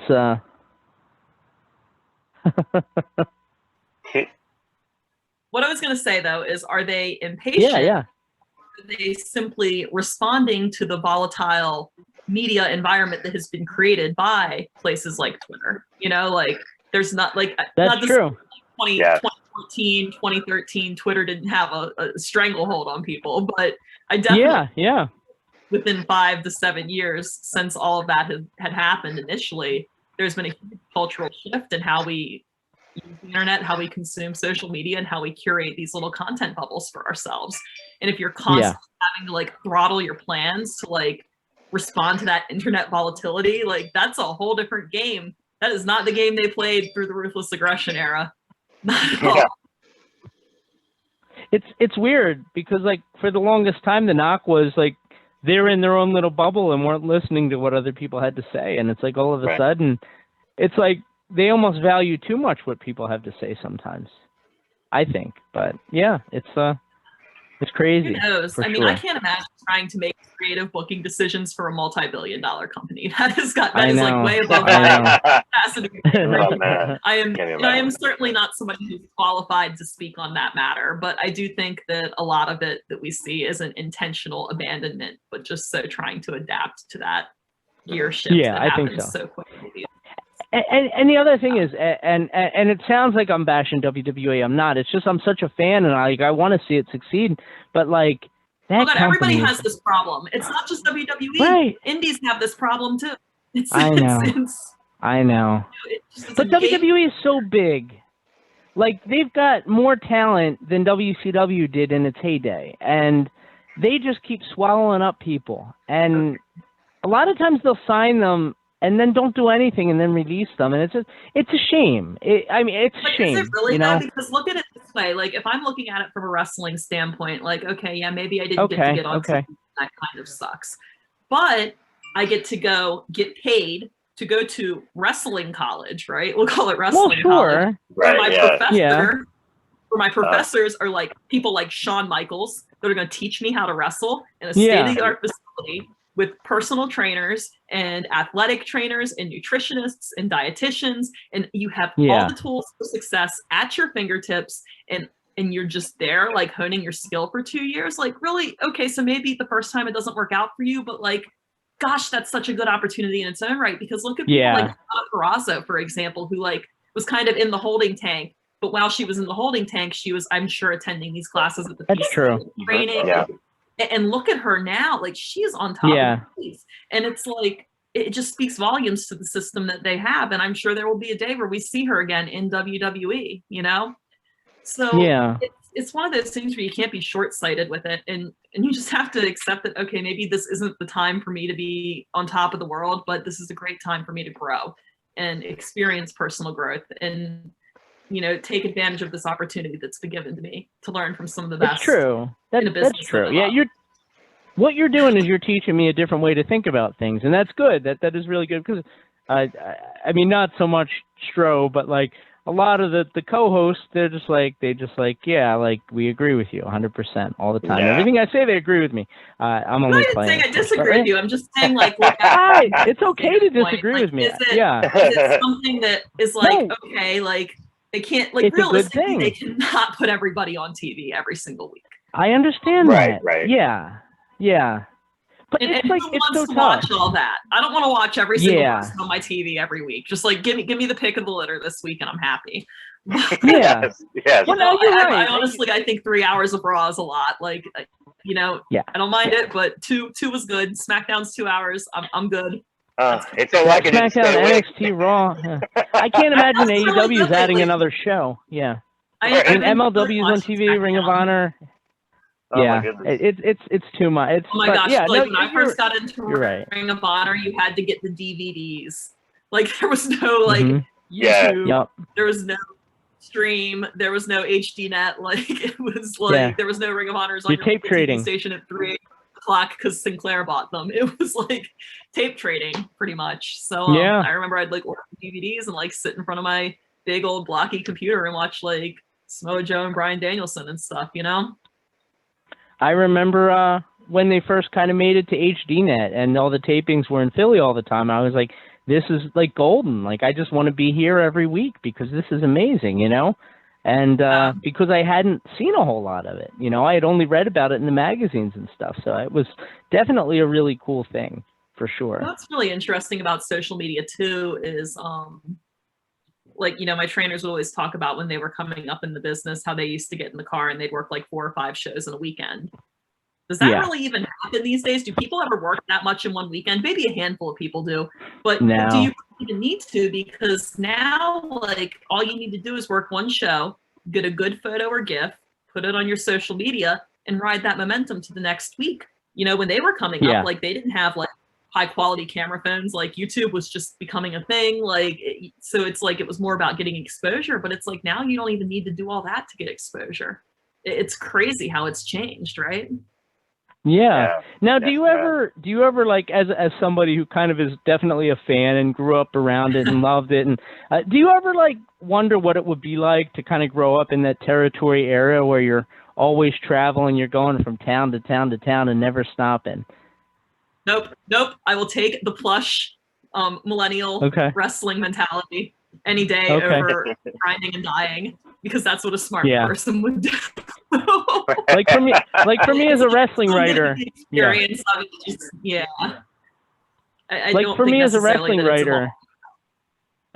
What I was going to say, though, is are they impatient? Yeah. Are they simply responding to the volatile media environment that has been created by places like Twitter? Like there's not like that's not true. 2014, 2013, Twitter didn't have a stranglehold on people, but I definitely within 5 to 7 years since all of that had happened initially, there's been a huge cultural shift in how we use the internet, how we consume social media, and how we curate these little content bubbles for ourselves. And if you're constantly having to like throttle your plans to like respond to that internet volatility, like that's a whole different game. That is not the game they played through the ruthless aggression era. Not at all. It's weird because like for the longest time the knock was like they're in their own little bubble and weren't listening to what other people had to say, and it's like all of a sudden it's like they almost value too much what people have to say sometimes, I think. But yeah, it's crazy. Who knows? I mean, sure. I can't imagine trying to make creative booking decisions for a multi-billion-dollar company. That is like way above my capacity. I am certainly not somebody who's qualified to speak on that matter, but I do think that a lot of it that we see is an intentional abandonment, but just so trying to adapt to that gear shift that happens so quickly. And the other thing is, and it sounds like I'm bashing WWE. I'm not. It's just I'm such a fan, and I want to see it succeed. But like that, everybody has this problem. It's not just WWE. Right. Indies have this problem too. I know. But WWE is so big. Like they've got more talent than WCW did in its heyday, and they just keep swallowing up people. And a lot of times they'll sign them and then don't do anything and then release them, and it's a shame. It's a shame. Is it really you know? Because look at it this way. Like if I'm looking at it from a wrestling standpoint, like okay, yeah, maybe I didn't get to get on TV. That kind of sucks. But I get to get paid to go to wrestling college, right? We'll call it wrestling college. Right, where my professors are like people like Shawn Michaels that are going to teach me how to wrestle in a state-of-the-art facility with personal trainers and athletic trainers and nutritionists and dietitians, and you have all the tools for success at your fingertips, and you're just there like honing your skill for 2 years. Like really, okay, so maybe the first time it doesn't work out for you, but like, gosh, that's such a good opportunity in its own right. Because look at people like Peraza, for example, who like was kind of in the holding tank, but while she was in the holding tank, she was, I'm sure, attending these classes at the training. And look at her now, like she's on top of these. And it's like, it just speaks volumes to the system that they have. And I'm sure there will be a day where we see her again in WWE, you know? So it's one of those things where you can't be short-sighted with it. And you just have to accept that, okay, maybe this isn't the time for me to be on top of the world, but this is a great time for me to grow and experience personal growth and, you know, take advantage of this opportunity that's been given to me to learn from some of the best. That's true. That's true. Yeah, what you're doing is you're teaching me a different way to think about things, and that's good. That is really good because, I mean, not so much Stro, but like a lot of the co-hosts, they just like, yeah, like we agree with you 100% all the time. Yeah. Everything I say, they agree with me. I'm only playing. I disagree with you. I'm just saying, like, look, it's okay to disagree with me. Is it something that is like, okay, like they can't, like realistically, they cannot put everybody on TV every single week. I understand that. Right. Yeah. But it's like it's so tough. Watch all that. I don't want to watch every single person on my TV every week. Just like give me the pick of the litter this week, and I'm happy. Yes. Well, no, you're right. I honestly, I think 3 hours of Raw is a lot. Like, you know, I don't mind it, but two was good. SmackDown's 2 hours. I'm good. It's all like SmackDown, NXT, Raw. I can't imagine AEW is adding another show. Yeah. I mean, MLW's on TV, Ring of Honor. It's too much. Oh my gosh! When I first got into Ring of Honor, you had to get the DVDs. Like there was no YouTube. There was no stream. There was no HD net. Like it was like there was no Ring of Honors on your tape trading station at 3 o'clock because Sinclair bought them. It was like tape trading pretty much. So I remember I'd like order DVDs and like sit in front of my big old blocky computer and watch like Samoa Joe and Bryan Danielson and stuff. You know. I remember when they first kind of made it to HDNet and all the tapings were in Philly all the time. I was like, this is like golden. Like, I just want to be here every week because this is amazing, you know? And because I hadn't seen a whole lot of it, you know, I had only read about it in the magazines and stuff. So it was definitely a really cool thing for sure. What's really interesting about social media too is like, you know, my trainers would always talk about when they were coming up in the business, how they used to get in the car and they'd work like 4 or 5 shows in a weekend. Does that really even happen these days? Do people ever work that much in one weekend? Maybe a handful of people do, but do you even need to? Because now, like, all you need to do is work one show, get a good photo or GIF, put it on your social media, and ride that momentum to the next week. You know, when they were coming up, like, they didn't have like high quality camera phones. Like, YouTube was just becoming a thing. Like, so it's like it was more about getting exposure. But it's like now you don't even need to do all that to get exposure. It's crazy how it's changed, right? Yeah. Now, do you ever like, as somebody who kind of is definitely a fan and grew up around it and loved it, and do you ever like wonder what it would be like to kind of grow up in that territory area where you're always traveling, you're going from town to town to town and never stopping? Nope. I will take the plush millennial wrestling mentality any day over grinding and dying, because that's what a smart person would do. like for me as a wrestling writer, like for me as a wrestling writer,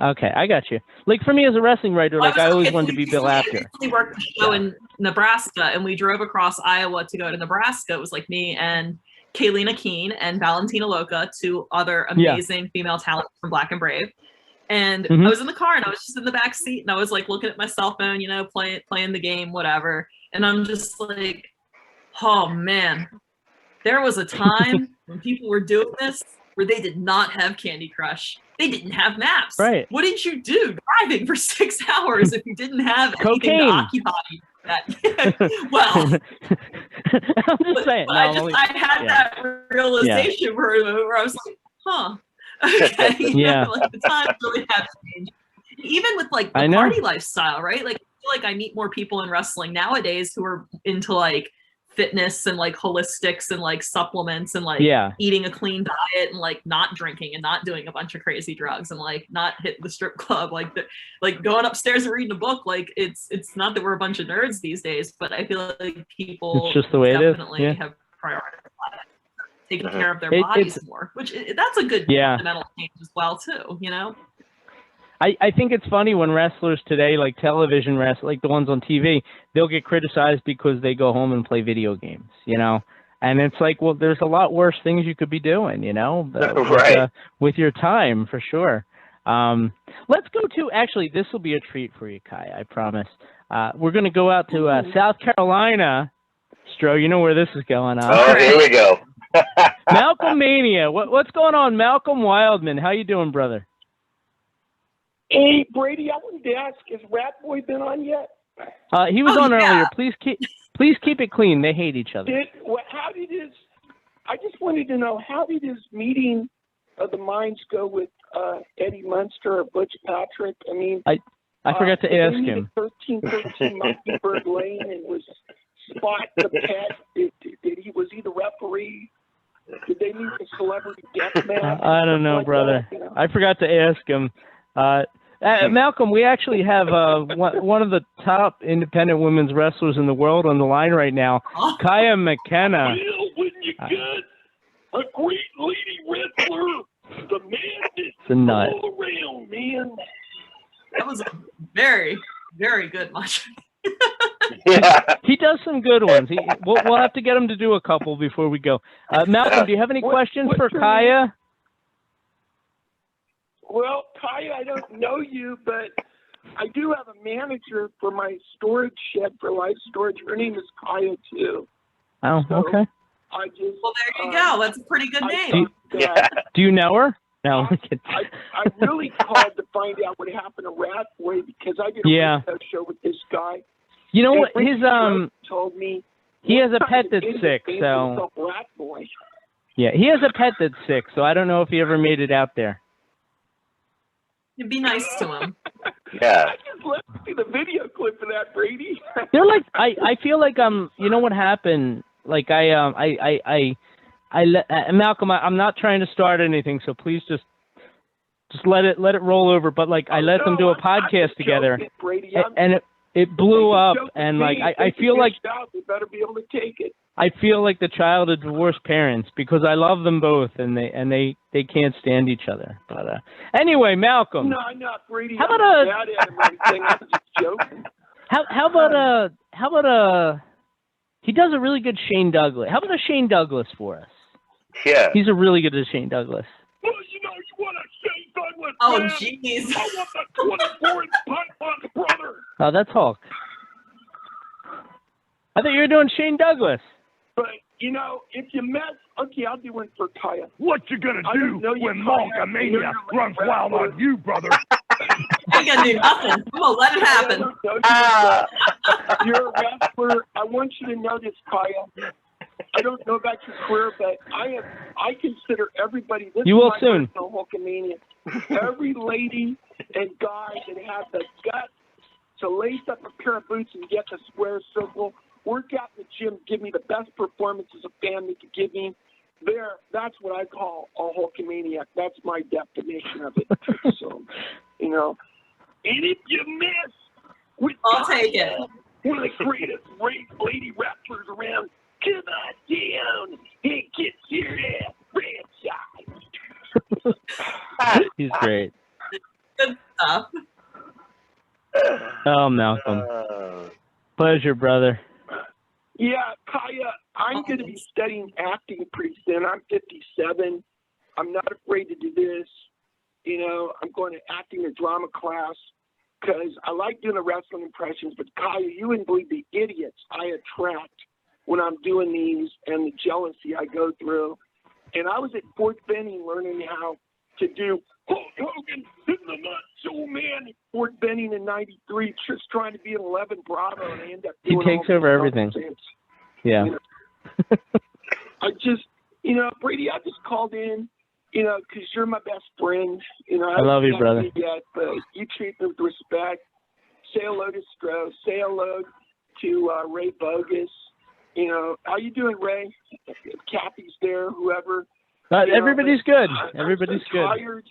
okay, I got you. Like for me as a wrestling writer, like I always wanted to be Bill Apter. We worked a show in Nebraska, and we drove across Iowa to go to Nebraska. It was like me and Kaylina Keene and Valentina Loca, two other amazing female talents from Black and Brave. And I was in the car and I was just in the back seat and I was like looking at my cell phone, you know, playing the game, whatever. And I'm just like, oh man, there was a time when people were doing this where they did not have Candy Crush. They didn't have maps. Right. What did you do driving for 6 hours if you didn't have anything to occupy you? Well, I'm just saying. I had that realization where I was like, huh. Okay. You know, like the times really have changed. Even with like the party lifestyle, right? Like I feel like I meet more people in wrestling nowadays who are into like fitness and like holistics and like supplements and like eating a clean diet and like not drinking and not doing a bunch of crazy drugs and like not hitting the strip club, like going upstairs and reading a book. Like it's not that we're a bunch of nerds these days, but I feel like people it's just the way definitely it is. have prioritized taking care of their bodies more, which that's a good fundamental change as well too, you know? I think it's funny when wrestlers today, like television wrestlers, like the ones on TV, they'll get criticized because they go home and play video games, you know? And it's like, well, there's a lot worse things you could be doing, you know, with your time, for sure. Let's go to, actually, this will be a treat for you, Kai, I promise. We're going to go out to South Carolina. Stro, you know where this is going on. Oh, here we go. Malcolm Mania. What's going on, Malcolm Wildman? How you doing, brother? Hey, Brady, I wanted to ask, has Rat Boy been on yet? He was on earlier. Please keep it clean. They hate each other. I just wanted to know, how did his meeting of the minds go with Eddie Munster or Butch Patrick? I mean, I forgot to ask him. 1313 Mockingbird Lane and was Spot the Pet. Was he the referee? Did they meet the celebrity death match? I don't know, brother. That, you know? I forgot to ask him. Malcolm, we actually have one of the top independent women's wrestlers in the world on the line right now, Kaia McKenna. Well, when you got a great lady wrestler, the man is all around, man. That was a very, very good match. He does some good ones. We'll have to get him to do a couple before we go. Malcolm, do you have any questions for Kaia? Well, Kaia, I don't know you, but I do have a manager for my storage shed for life storage. Her name is Kaia, too. Oh, so okay. Well, there you go. That's a pretty good name. Do you know her? No. I really called to find out what happened to Rat Boy because I did a radio show with this guy. You know what? His told me he has a pet that's sick, so Rat Boy. Yeah, he has a pet that's sick, so I don't know if he ever made it out there. You'd be nice to him. Yeah. I just let me see the video clip of that, Brady. They're like, I feel like you know what happened? Like Malcolm, I'm not trying to start anything, so please just let it roll over. But like, I let them do a podcast together, and it blew up, and like I feel like they better be able to take it. I feel like the child of divorced parents because I love them both, and they can't stand each other. But anyway, Malcolm. No, I'm not Brady. How about I was just joking. How about He does a really good Shane Douglas. How about a Shane Douglas for us? Yeah. He's a really good Shane Douglas. Well, you want a Shane Douglas, Oh, man. jeez. I want the 24-inch punch, brother. Oh, that's Hulk. I thought you were doing Shane Douglas. But, if you mess... Okay, I'll do one for Kaia. What you gonna do when Monkamania runs wild on you, brother? I ain't gonna do nothing. I'm gonna let it happen. You're a wrestler. I want you to know this, Kaia. I don't know about your career, but I consider everybody. This you will soon. Hulkamania. Every lady and guy that has the guts to lace up a pair of boots and get the square circle, work out in the gym, give me the best performance as a fan they could give me. That's what I call a Hulkamaniac. That's my definition of it. So, and if you miss with I'll take it. One of the greatest lady wrestlers around, come on down and get your ass franchised. He's great. Good stuff. Oh, Malcolm. Pleasure, brother. Yeah, Kaia, I'm going to be studying acting pretty soon. I'm 57. I'm not afraid to do this. I'm going to acting or drama class because I like doing the wrestling impressions. But Kaia, you wouldn't believe the idiots I attract when I'm doing these and the jealousy I go through. And I was at Fort Benning learning how to do Hulk Hogan in the Macho Man at Fort Benning in '93, just trying to be an 11 Bravo, and I end up doing he takes over everything. Yeah. I just, Brady, I just called in, because you're my best friend. I love you, brother. Yet, but you treat me with respect. Say hello to Stro. Say hello to Ray Bogus. How you doing, Ray? Kathy's there, whoever. Everybody's good. Everybody's good.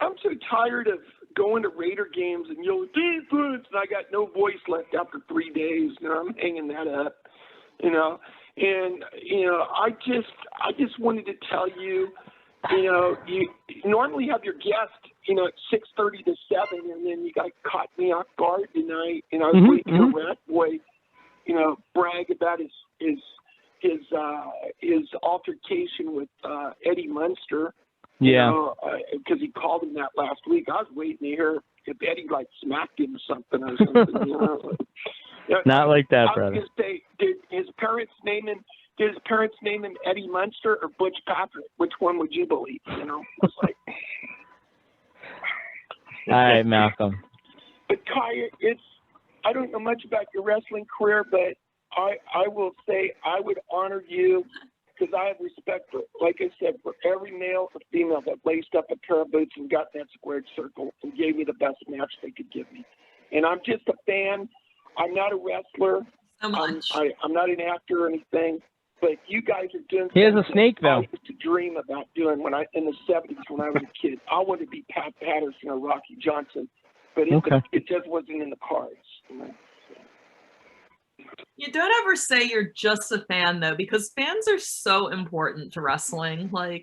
I'm so tired of going to Raider games and yelling defense, and I got no voice left after 3 days. I'm hanging that up. And I just wanted to tell you, you normally have your guest, at 6:30 to 7, and then you got caught me off guard tonight, and I was waiting to hear Rat Boy, brag about his altercation with Eddie Munster. Yeah. Because he called him that last week. I was waiting to hear if Eddie smacked him or something. Not like that, brother. I was gonna say, did his parents name him Eddie Munster or Butch Patrick? Which one would you believe? It's like. All right, Malcolm. But Kaia, I don't know much about your wrestling career, but I will say I would honor you because I have respect for, like I said, for every male or female that laced up a pair of boots and got that squared circle and gave me the best match they could give me. And I'm just a fan. I'm not a wrestler. I'm not an actor or anything. But you guys are doing. He has a snake, though. I used to dream about doing in the '70s when I was a kid. I wanted to be Pat Patterson or Rocky Johnson, but it just wasn't in the cards. You don't ever say you're just a fan, though, because fans are so important to wrestling. And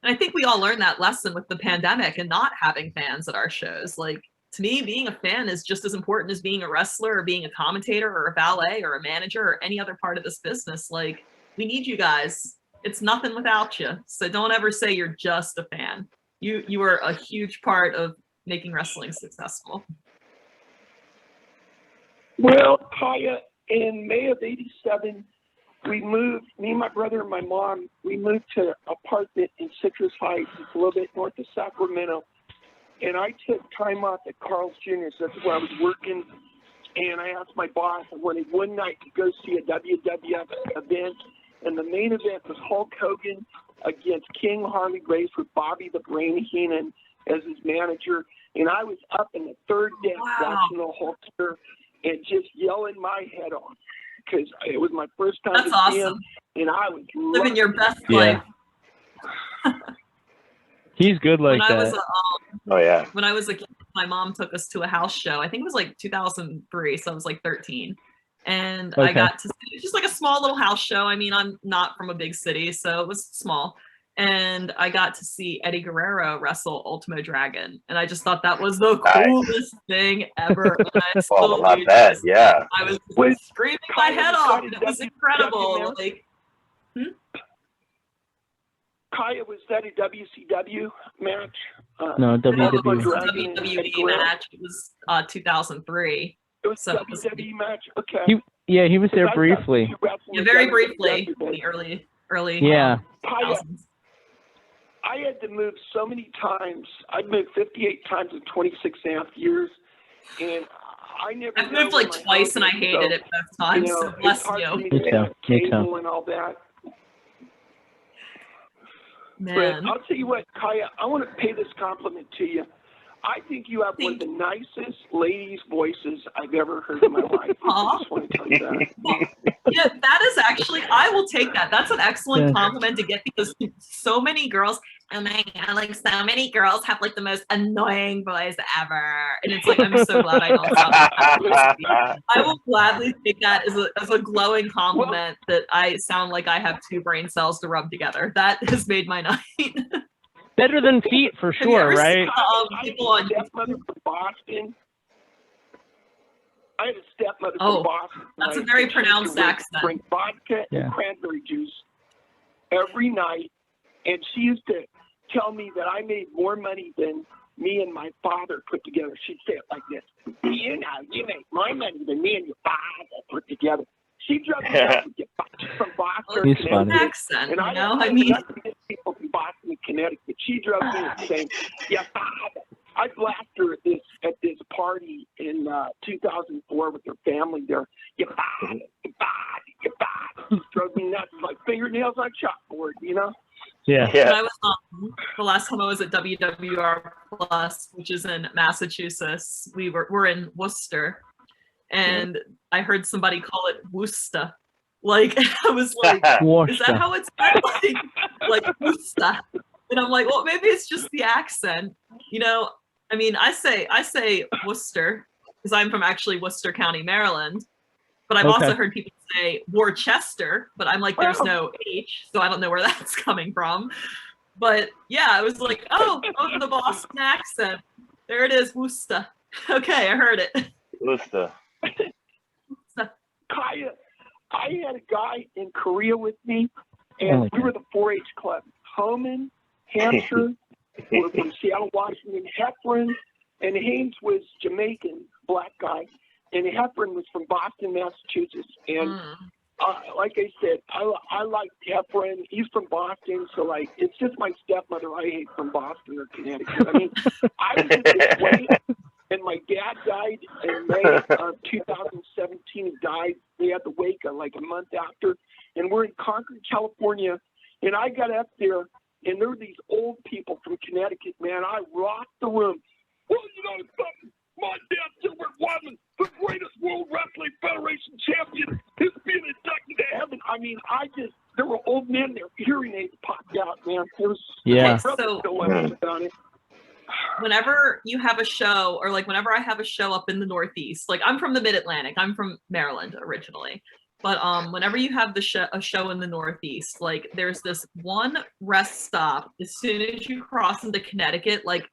I think we all learned that lesson with the pandemic and not having fans at our shows. To me, being a fan is just as important as being a wrestler or being a commentator or a valet or a manager or any other part of this business. We need you guys. It's nothing without you. So don't ever say you're just a fan. You are a huge part of making wrestling successful. Well, Kaia, in May of '87, we moved, me, my brother, and my mom, we moved to an apartment in Citrus Heights. It's a little bit north of Sacramento. And I took time off at Carl's Jr., so that's where I was working. And I asked my boss, I wanted one night to go see a WWF event. And the main event was Hulk Hogan against King Harley Race with Bobby the Brain Heenan as his manager. And I was up in the third deck watching the Hulkster and just yelling my head off because it was my first time to see him. And I was living your best life. He's good like that. Oh, yeah. When I was a kid, my mom took us to a house show. I think it was 2003, so I was 13. And I got to see just a small little house show. I mean, I'm not from a big city, so it was small. and I got to see Eddie Guerrero wrestle Ultimo Dragon, and I just thought that was the coolest thing ever. And I Oh, not bad. Yeah. I was screaming my head off. It was incredible. Like, Kaia, was that a WCW match? No, WWE. It was a WWE match. It was 2003. It was a WWE match? Okay. He was there briefly. Yeah, very briefly. In the early yeah. Kaia, I had to move so many times. I've moved 58 times in 26.5 years, and I've moved like twice, and I hated it both times. So bless you. Me too. And all that. Man. But I'll tell you what, Kaia, I want to pay this compliment to you. I think you have one of the nicest ladies' voices I've ever heard in my life. I just want to tell you that. Well, yeah, that is actually, I will take that. That's an excellent compliment to get, because so many girls, oh my God, like so many girls have like the most annoying voice ever. And it's like, I'm so glad I don't sound like that. I will gladly take that as a glowing compliment that I sound like I have two brain cells to rub together. That has made my night. Better than feet for sure, right? People on stepmother from Boston. I had a stepmother from Boston. That's a very pronounced accent. Drink vodka and cranberry juice every night, and she used to tell me that I made more money than me and my father put together. She'd say it like this: "You know, you make more money than me and your father put together." She drove me out to get from Boston. He's funny. Accent, and I mean, people from Boston and Connecticut. She drove me and saying, "Yeah, father." I blasted her at this party in 2004 with her family there. "You father, you father, you father." Drove me nuts, like fingernails on chalkboard, you know. Yeah. When I was the last time I was at WWR Plus, which is in Massachusetts, we're in Worcester. And I heard somebody call it Worcester. Like, I was like, is that how it's said? Like Worcester. And I'm like, well, maybe it's just the accent. You know, I mean, I say Worcester because I'm from actually Worcester County, Maryland. But I've also heard people say Worcester, but I'm like, there's no H, so I don't know where that's coming from. But yeah, I was like, oh, the Boston accent. There it is, Worcester. Okay, I heard it. Worcester. Kaia, I had a guy in Korea with me, and we were the 4-H club. Homan, Hampshire, were from Seattle, Washington. Heffron, and Haynes was Jamaican, black guy, and Heffron was from Boston, Massachusetts. And like I said, I like Heffron. He's from Boston, so like it's just my stepmother I hate from Boston or Connecticut. I mean, I was in this way. And my dad died in May of 2017. He died. They had the wake like a month after. And we're in Concord, California. And I got up there, and there were these old people from Connecticut, man. I rocked the room. Well, you know something? My dad, Gilbert Wadman, the greatest World Wrestling Federation champion, is being inducted to heaven. I mean, there were old men there. Hearing aids popped out, man. It was so about it. Whenever you have a show, or like whenever I have a show up in the Northeast, like I'm from the Mid-Atlantic, I'm from Maryland originally, but whenever you have a show in the Northeast, like there's this one rest stop as soon as you cross into Connecticut, like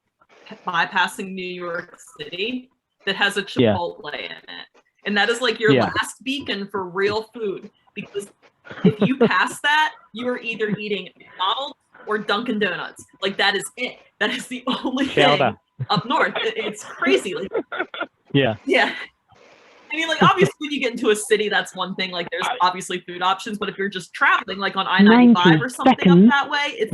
bypassing New York City, that has a Chipotle in it, and that is like your last beacon for real food, because if you pass that, you are either eating McDonald's or Dunkin' Donuts. Like that is it. That is the only thing up north. It's crazy. Like, yeah. I mean, like obviously when you get into a city, that's one thing. Like there's obviously food options, but if you're just traveling like on I-95 or something up that way, it's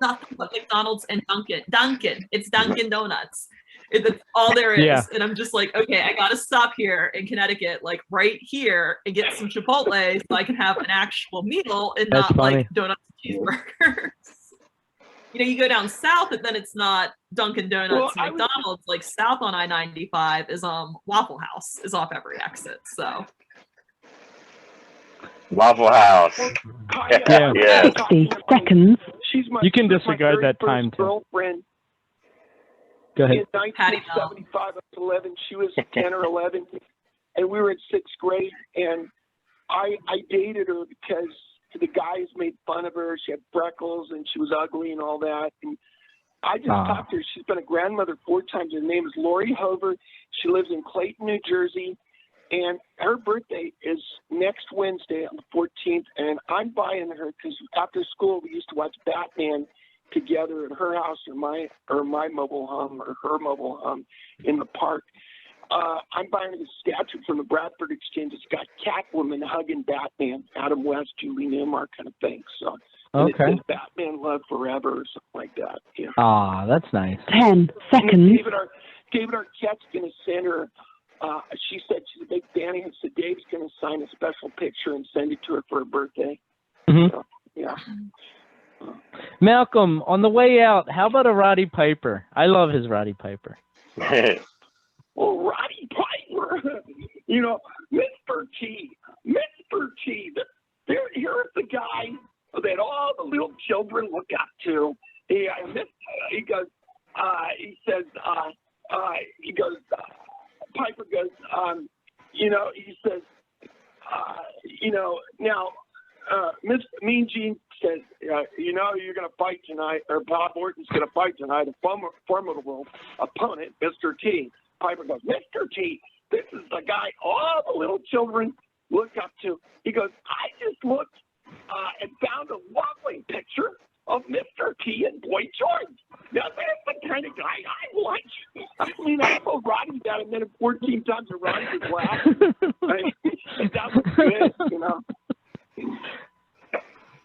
nothing but McDonald's and Dunkin'. It's Dunkin' Donuts. That's all there is. Yeah. And I'm just like, okay, I gotta stop here in Connecticut, like right here, and get some Chipotle so I can have an actual meal and not like donuts and cheeseburgers. You know, you go down south, and then it's not Dunkin' Donuts and McDonald's. Like south on I-95 is Waffle House is off every exit. So Waffle House. 60 seconds. You can disregard that time too. Girlfriend. Go ahead. In 1975, I was 11. She was 10 or 11, and we were in 6th grade. And I dated her because the guys made fun of her. She had freckles and she was ugly and all that. And I just talked to her. She's been a grandmother 4 times. Her name is Lori Hover. She lives in Clayton, New Jersey. And her birthday is next Wednesday on the 14th. And I'm buying her because after school we used to watch Batman together at her house or my mobile home or her mobile home in the park. I'm buying a statue from the Bradford Exchange. It's got Catwoman hugging Batman, Adam West, Julie Newmar kind of thing. So it says Batman Love Forever or something like that. Yeah. That's nice. 10 seconds. David Arquette's going to send her. She said she's a big fan, and so Dave's going to sign a special picture and send it to her for her birthday. Mm-hmm. So, yeah. Malcolm, on the way out, how about a Roddy Piper? I love his Roddy Piper. Well, Roddy Piper, Mr. T. Here's the guy that all the little children look up to. Piper goes, he says, now, Miss Mean Gene says, you're going to fight tonight, or Bob Orton's going to fight tonight, a formidable opponent, Mr. T. Piper goes, Mr. T, this is the guy all the little children look up to. He goes, I just looked and found a lovely picture of Mr. T and Boy George. Now, that's the kind of guy I like. I mean, I told Roddy that and then 14 times and Roddy was laughing. That was good,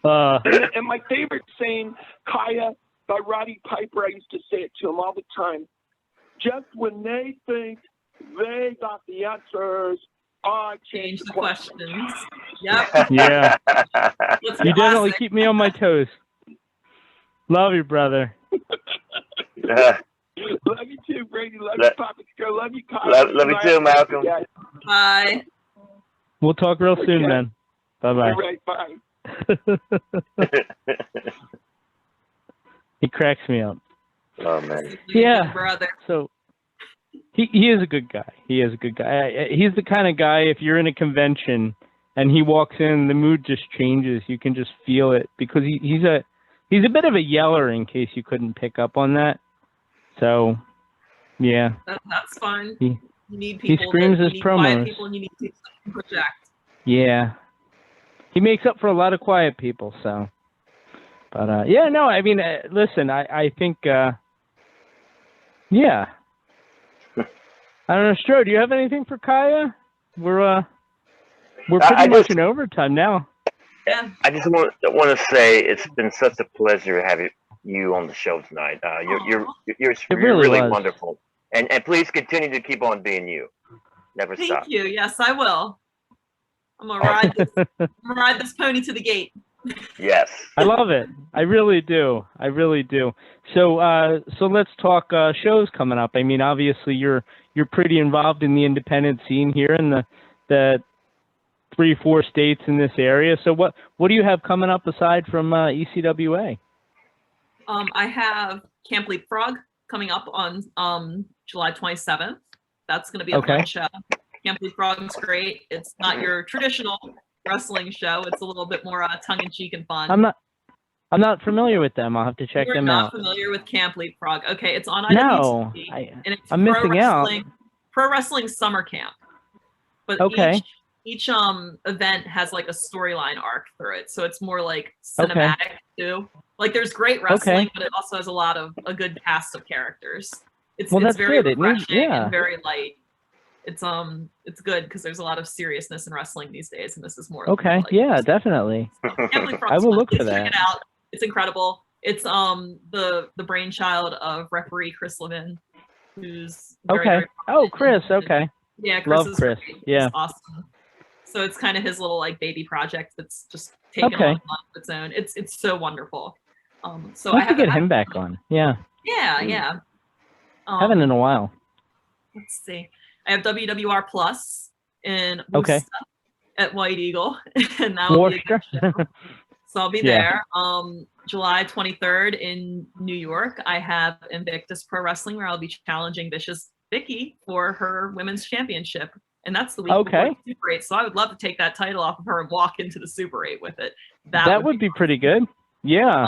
And my favorite saying, Kaia, by Roddy Piper, I used to say it to him all the time. Just when they think they got the answers, I change the questions. Yep. Yeah. You definitely keep me on my toes. Love you, brother. Love you too, Brady. Love you, Papa Sco. Love you, Kyle. Love you too, Malcolm. Bye. We'll talk real soon, man. Bye-bye. All right, bye. He cracks me up. Oh, man. Yeah. Brother. So he is a good guy. He is a good guy. He's the kind of guy, if you're in a convention and he walks in, the mood just changes. You can just feel it because he's a bit of a yeller, in case you couldn't pick up on that. So, yeah. That's fine. You need people. He screams his promos. Quiet people, and you need people that can project. Yeah. He makes up for a lot of quiet people, so. But, yeah, no, I mean, listen, I think, yeah. I don't know, Stro, do you have anything for Kaia? We're pretty much in overtime now. Yeah. I just want to say it's been such a pleasure having you on the show tonight. You're really wonderful, and please continue to keep on being you. Never stop. Thank you. Yes, I will. I'm gonna ride this pony to the gate. Yes. I love it. I really do. So let's talk shows coming up. I mean, obviously you're pretty involved in the independent scene here in the 3-4 states in this area. So what do you have coming up aside from ECWA? I have Camp Leapfrog coming up on July 27th. That's going to be a fun show. Camp Leapfrog's great. It's not your traditional wrestling show. It's a little bit more tongue-in-cheek and fun. I'm not familiar with them. I'll have to check them out. You're not familiar with Camp Leapfrog? Okay, it's on IWTV. And it's I'm missing out. Pro Wrestling Summer Camp. But each event has like a storyline arc through it, so it's more like cinematic too. Like there's great wrestling, but it also has a good cast of characters. It's very refreshing and very light. It's good because there's a lot of seriousness in wrestling these days, and this is more. Definitely. I will look for that. Check it out. It's incredible. It's the brainchild of referee Chris Levin, who's very Chris. Okay. Yeah, Chris love Chris. He's awesome. So it's kind of his little like baby project that's just taken on its own. It's so wonderful. So I have to get him back on. Yeah. Yeah. Haven't in a while. Let's see. I have WWR Plus in Worcester at White Eagle, and that will be a good show. So I'll be there. July 23rd in New York, I have Invictus Pro Wrestling, where I'll be challenging Vicious Vicky for her women's championship and that's the week before the Super 8. So I would love to take that title off of her and walk into the Super 8 with it. That would be pretty good. Yeah.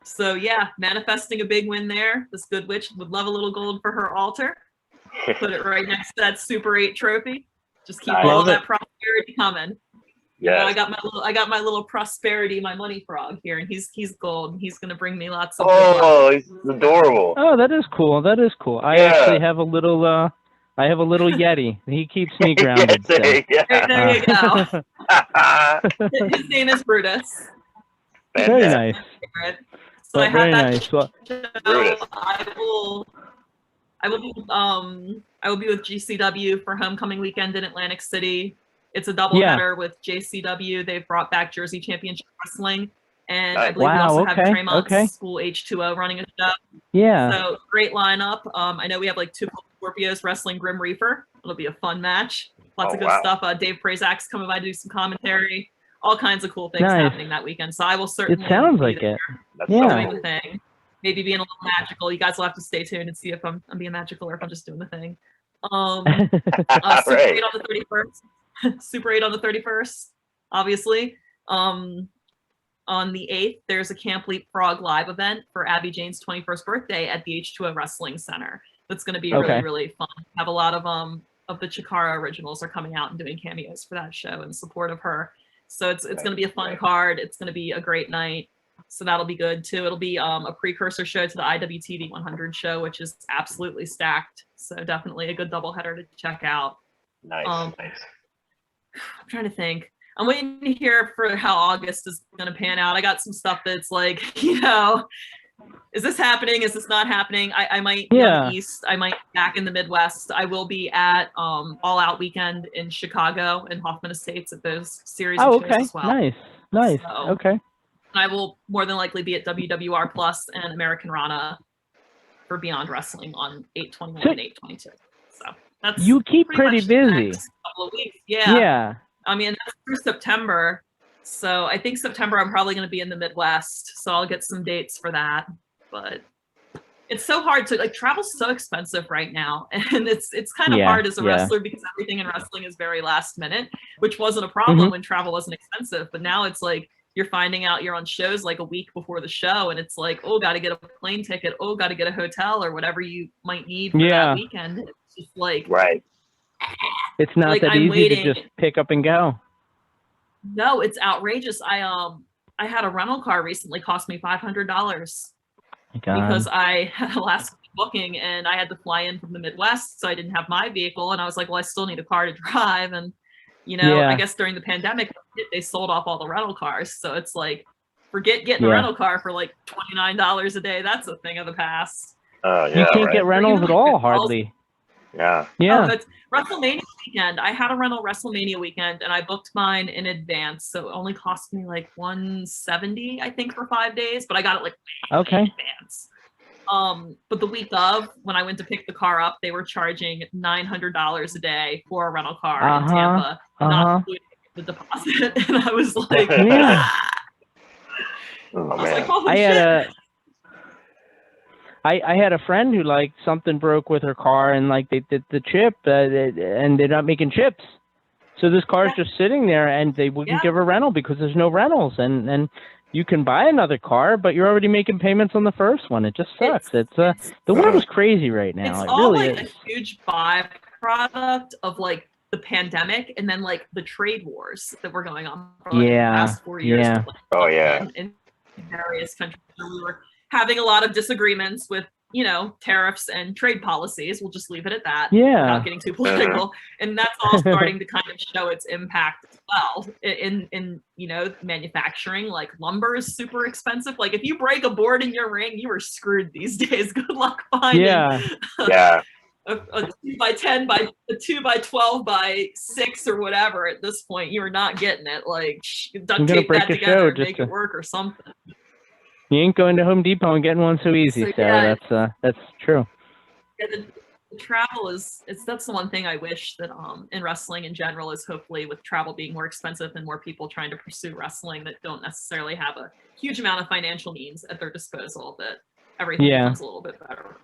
So yeah, manifesting a big win there. This good witch would love a little gold for her altar. Put it right next to that Super 8 trophy. Just keep all that prosperity coming. Yeah, I got my little prosperity, my money frog here, and he's gold. He's gonna bring me lots of. Oh, he's adorable. Oh, that is cool. That is cool. I actually have a little. I have a little Yeti. He keeps me grounded. So. There you go. His name is Brutus. Very nice. So I have that. Nice. Well, I will be with GCW for homecoming weekend in Atlantic City. It's a doubleheader with JCW. They've brought back Jersey Championship Wrestling, and I believe we also have Tremont's School H2O running a show. Yeah. So great lineup. I know we have like 2 Scorpios wrestling Grim Reaper. It'll be a fun match. Lots of good stuff. Dave Prazak's coming by to do some commentary. All kinds of cool things happening that weekend. So I will certainly. It sounds like it. Doing the thing. Maybe being a little magical. You guys will have to stay tuned and see if I'm being magical or if I'm just doing the thing. Super 8 on the 31st. Super 8 on the 31st, obviously. On the 8th, there's a Camp Leapfrog live event for Abby Jane's 21st birthday at the H2O Wrestling Center. That's going to be really, really fun. Have a lot of the Chikara originals are coming out and doing cameos for that show in support of her. So it's going to be a fun card. It's going to be a great night. So that'll be good too. It'll be a precursor show to the IWTV 100 show, which is absolutely stacked. So definitely a good doubleheader to check out. Nice. I'm trying to think. I'm waiting to hear for how August is going to pan out. I got some stuff that's like, you know, is this happening? Is this not happening? I might be on the East. I might be back in the Midwest. I will be at All Out Weekend in Chicago and Hoffman Estates at those series of shows as well. Nice. So, okay. I will more than likely be at WWR Plus and American Rana for Beyond Wrestling on 8/21 and 8/22. So that's you keep pretty busy. Couple of weeks. Yeah. I mean, that's through September. So I think September I'm probably going to be in the Midwest. So I'll get some dates for that. But it's so hard to travel's so expensive right now, and it's kind of hard as a wrestler because everything in wrestling is very last minute, which wasn't a problem when travel wasn't expensive. But now it's like you're finding out you're on shows like a week before the show, and it's like, oh, got to get a plane ticket, oh, got to get a hotel or whatever you might need for that weekend. It's just like it's not that easy to just pick up and go. No, it's outrageous. I had a rental car recently cost me $500 because I had a last booking and I had to fly in from the Midwest, so I didn't have my vehicle, and I was like, well, I still need a car to drive, and you know, I guess during the pandemic they sold off all the rental cars, so it's like forget getting a rental car for like $29 a day. That's a thing of the past. You can't get rentals at all, hardly. Oh, that's WrestleMania weekend. I had a rental WrestleMania weekend and I booked mine in advance, so it only cost me like $170, I think, for 5 days, but I got it like in advance. But the week of, when I went to pick the car up, they were charging $900 a day for a rental car in Tampa, not including the deposit. And I was like, I had a friend who something broke with her car, and they did the chip, and they're not making chips, so this car's just sitting there, and they wouldn't give her rental because there's no rentals, and you can buy another car, but you're already making payments on the first one. It just sucks. It's the world is crazy right now. It's it all really a is. huge byproduct of the pandemic and then the trade wars that were going on for the past 4 years. In various countries, we were having a lot of disagreements with, tariffs and trade policies. We'll just leave it at that without getting too political. And that's all starting to kind of show its impact as well in manufacturing. Like lumber is super expensive. Like if you break a board in your ring, you are screwed these days. Good luck finding a 2x10 by a 2x12 by 6 or whatever. At this point, you're not getting it. Like duct tape that together and make it work or something. You ain't going to Home Depot and getting one so easy. So that's true. Yeah, the travel that's the one thing I wish that in wrestling in general is hopefully with travel being more expensive and more people trying to pursue wrestling that don't necessarily have a huge amount of financial means at their disposal, that everything becomes a little bit better.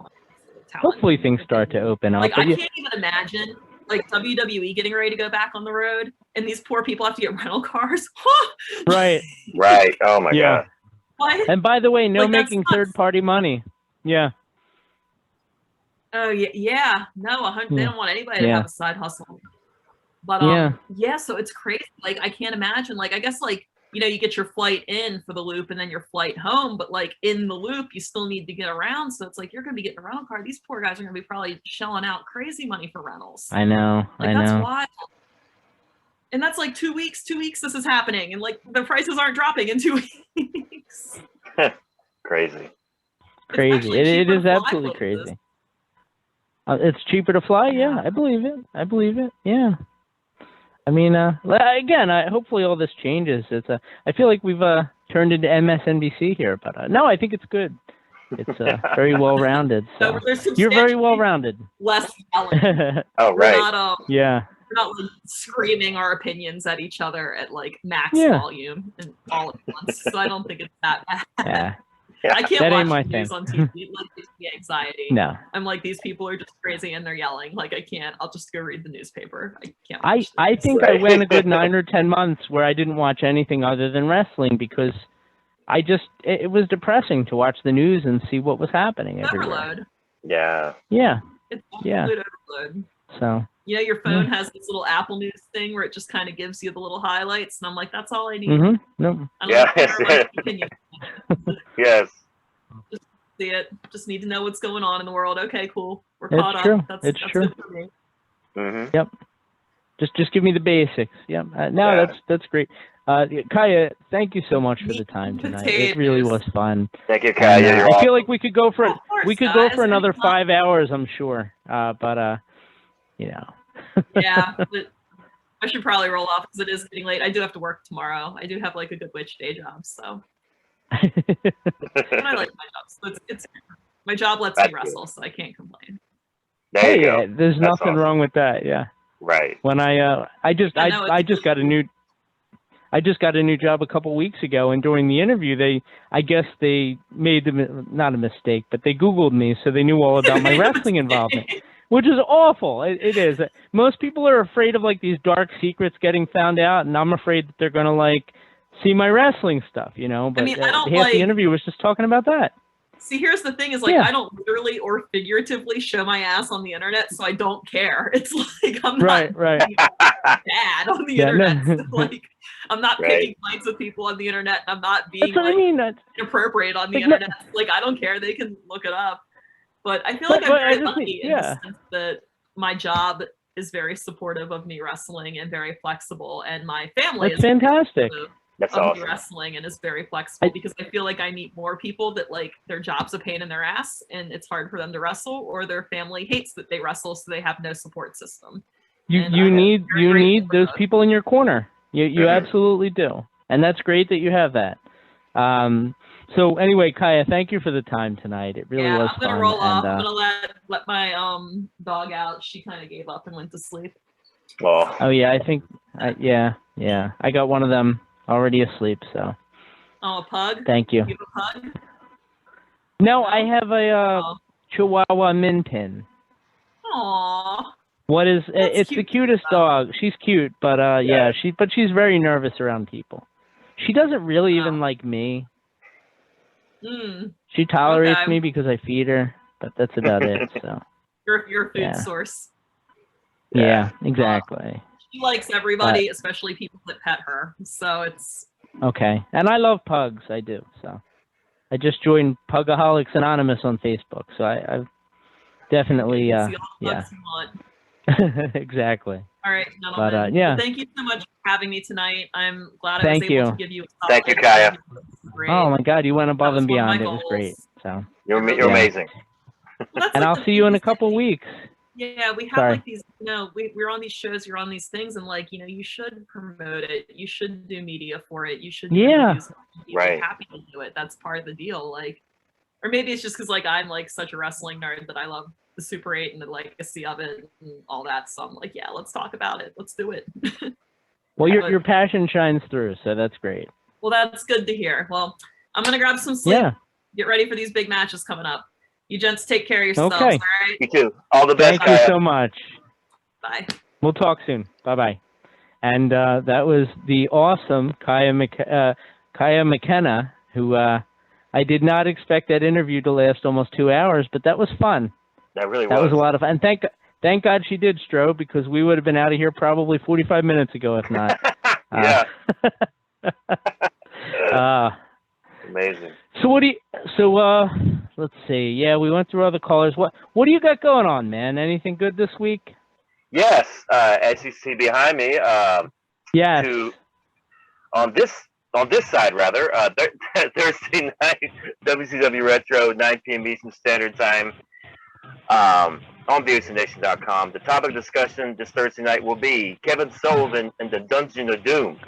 Hopefully things start to open up. I can't even imagine like WWE getting ready to go back on the road, and these poor people have to get rental cars. Right. Right. Oh my God. What? And by the way, no Like, making third-party money. Yeah. Oh yeah. No, they don't want anybody to have a side hustle. But yeah, so it's crazy. Like I can't imagine. Like I guess like you get your flight in for the loop and then your flight home, but like in the loop you still need to get around. So it's like you're gonna be getting a rental car. These poor guys are gonna be probably shelling out crazy money for rentals. I know. Like that's wild. And that's like 2 weeks. 2 weeks this is happening, and like the prices aren't dropping in 2 weeks. Crazy. Crazy. It is absolutely crazy. It's cheaper to fly. Yeah, I believe it. Yeah. I mean, again, hopefully all this changes. I feel like we've turned into MSNBC here, but no, I think it's good. It's very well-rounded. So you're very well-rounded. Less yelling. Oh, right. Yeah. We're not like screaming our opinions at each other at like max volume and all at once. So I don't think it's that bad. Yeah. I can't that watch ain't my news thing. on TV. It like gives me anxiety. No. I'm like, these people are just crazy and they're yelling. Like I can't. I'll just go read the newspaper. I can't. Watch I think I went a good 9 or 10 months where I didn't watch anything other than wrestling because it was depressing to watch the news and see what was happening everywhere. Overload. Yeah. Yeah. It's absolute overload. So. Your phone has this little Apple News thing where it just kind of gives you the little highlights, and I'm like, that's all I need. No. Yes. Just see it. Just need to know what's going on in the world. Okay, cool. We're It's caught true. up. That's true. good for me. Yep. Just give me the basics. Yep. That's great. Kaia, thank you so much for the time tonight. It really was fun. Thank you, Kaia. I feel like we could go for another 5 hours, I'm sure. But yeah, but I should probably roll off because it is getting late. I do have to work tomorrow. I do have like a good witch day job, so. But I like my job. So it's my job lets me wrestle, so I can't complain. There you go. There's nothing wrong with that. Yeah. Right. When I just got a new job a couple weeks ago, and during the interview, I guess they made not a mistake, but they Googled me, so they knew all about my wrestling involvement. Which is awful. It is. Most people are afraid of like these dark secrets getting found out, and I'm afraid that they're gonna like see my wrestling stuff, But I mean, I don't half the interview was just talking about that. See, here's the thing: is like I don't literally or figuratively show my ass on the internet, so I don't care. It's like I'm not bad on the internet. No. Like I'm not picking fights with people on the internet, and I'm not being inappropriate on the internet. Like I don't care. They can look it up. But I feel like I'm very lucky in the sense that my job is very supportive of me wrestling and very flexible, and my family is fantastic. That's of awesome. me wrestling and is very flexible because I feel like I meet more people that like their job's a pain in their ass and it's hard for them to wrestle, or their family hates that they wrestle, so they have no support system. You need those people in your corner. You absolutely do, and that's great that you have that. So anyway, Kaia, thank you for the time tonight. It really was fun. I'm gonna roll off. I'm gonna let my dog out. She kind of gave up and went to sleep. Oh yeah, I think I got one of them already asleep. So. Oh, a pug. Thank you. You have a pug? No, I have a Chihuahua Min Pin. Aww. It's the cutest dog. She's cute, but she's very nervous around people. She doesn't really even like me. She tolerates me because I feed her, but that's about it. So your food source. Yeah, exactly. She likes everybody, especially people that pet her. So it's okay. And I love pugs. I do. So I just joined Pugaholics Anonymous on Facebook. So I've definitely exactly. All right, gentlemen. But, thank you so much for having me tonight. I'm glad I was able to give you a stop. Thank you, Kaia. Oh my God, you went above and beyond. It was great. So you're amazing. Well, and I'll see you in a couple weeks. Yeah, we have like these, we're on these shows, you're on these things, and like, you should promote it. You should do media for it. You should be happy to do it. That's part of the deal. Like, or maybe it's just because like I'm like such a wrestling nerd that I love the Super 8 and the legacy of it and all that. So I'm like, yeah, let's talk about it. Let's do it. Well, your passion shines through, so that's great. Well, that's good to hear. Well, I'm gonna grab some sleep. Yeah. Get ready for these big matches coming up. You gents take care of yourselves, okay. all right? You too. All the best. Thank you so much. Bye. We'll talk soon. Bye-bye. And that was the awesome Kaia McKenna, who I did not expect that interview to last almost 2 hours, but that was fun. That really was. That was a lot of fun. And thank God she did, Stro, because we would have been out of here probably 45 minutes ago, if not. Yeah. Amazing. So let's see. Yeah, we went through other callers. What do you got going on, man? Anything good this week? Yes, as you see behind me. Yes. On this side, rather, Thursday night, WCW Retro, 9 p.m. Eastern Standard Time, on VOCNation.com. The topic of discussion this Thursday night will be Kevin Sullivan and the Dungeon of Doom.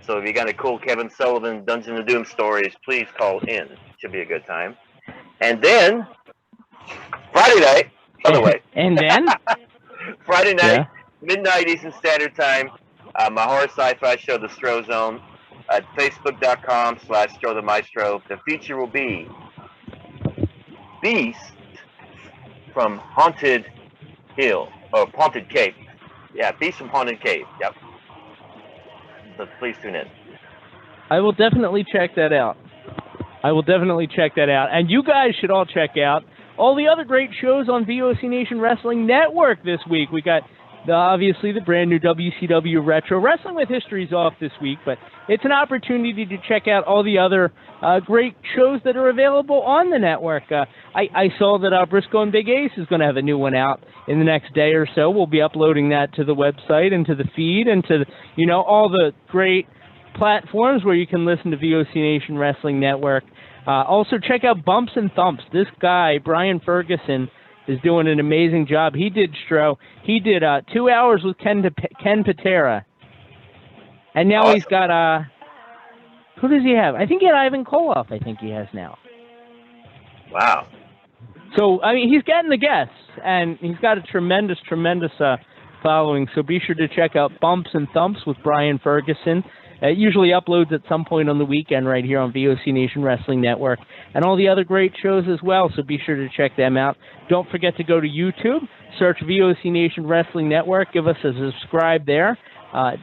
So if you got any cool Kevin Sullivan Dungeon of Doom stories, please call in. Should be a good time. And then Friday night, by the way. And then Friday night, midnight Eastern Standard Time, my horror sci-fi show, The Stro Zone, at facebook.com/Stro the Maestro. The feature will be Beast from Haunted Hill, or Haunted Cave. Yeah, Beast from Haunted Cave. Yep. So please tune in. I will definitely check that out. And you guys should all check out all the other great shows on VOC Nation Wrestling Network this week. We got obviously the brand new WCW Retro. Wrestling with History's off this week, but it's an opportunity to check out all the other great shows that are available on the network. I saw that Brisco and Big Ace is going to have a new one out in the next day or so. We'll be uploading that to the website and to the feed and to all the great platforms where you can listen to VOC Nation Wrestling Network. Also, check out Bumps and Thumps. This guy, Brian Ferguson, is doing an amazing job. He did 2 hours with Ken Patera. And now awesome. He's got, who does he have? I think he had Ivan Koloff, I think he has now. Wow. So, I mean, he's getting the guests, and he's got a tremendous following. So be sure to check out Bumps and Thumps with Brian Ferguson. It usually uploads at some point on the weekend right here on VOC Nation Wrestling Network, and all the other great shows as well, so be sure to check them out. Don't forget to go to YouTube, search VOC Nation Wrestling Network, give us a subscribe there.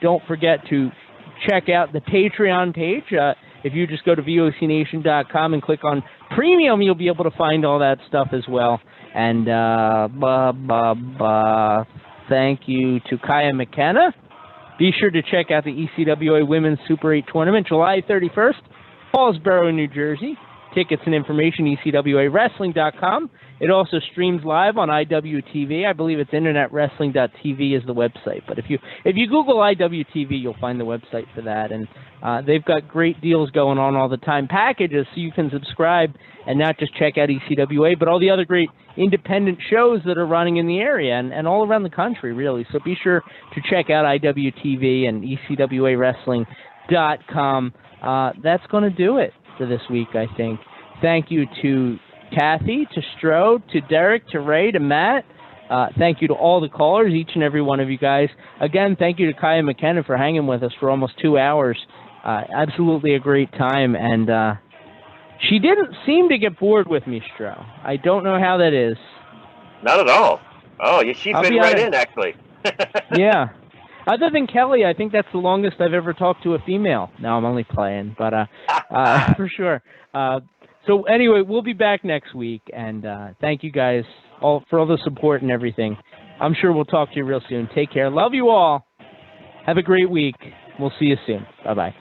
Don't forget to check out the Patreon page. If you just go to VOCNation.com and click on Premium, you'll be able to find all that stuff as well. And thank you to Kaia McKenna. Be sure to check out the ECWA Women's Super 8 Tournament, July 31st, Paulsboro, New Jersey. Tickets and information, ECWAWrestling.com. It also streams live on IWTV. I believe it's internetwrestling.tv is the website. But if you Google IWTV, you'll find the website for that. And they've got great deals going on all the time. Packages so you can subscribe and not just check out ECWA, but all the other great independent shows that are running in the area and all around the country, really. So be sure to check out IWTV and ECWAWrestling.com. That's going to do it for this week, I think. Thank you to Kathy, to Stro, to Derek, to Ray, to Matt. Thank you to all the callers, each and every one of you guys. Again, thank you to Kaia McKenna for hanging with us for almost 2 hours. Absolutely a great time. And she didn't seem to get bored with me, Stro. I don't know how that is. Not at all. Oh, yeah, she fit right in, actually. Yeah. Other than Kelly, I think that's the longest I've ever talked to a female. No, I'm only playing, but for sure. So anyway, we'll be back next week, and thank you guys all for all the support and everything. I'm sure we'll talk to you real soon. Take care. Love you all. Have a great week. We'll see you soon. Bye-bye.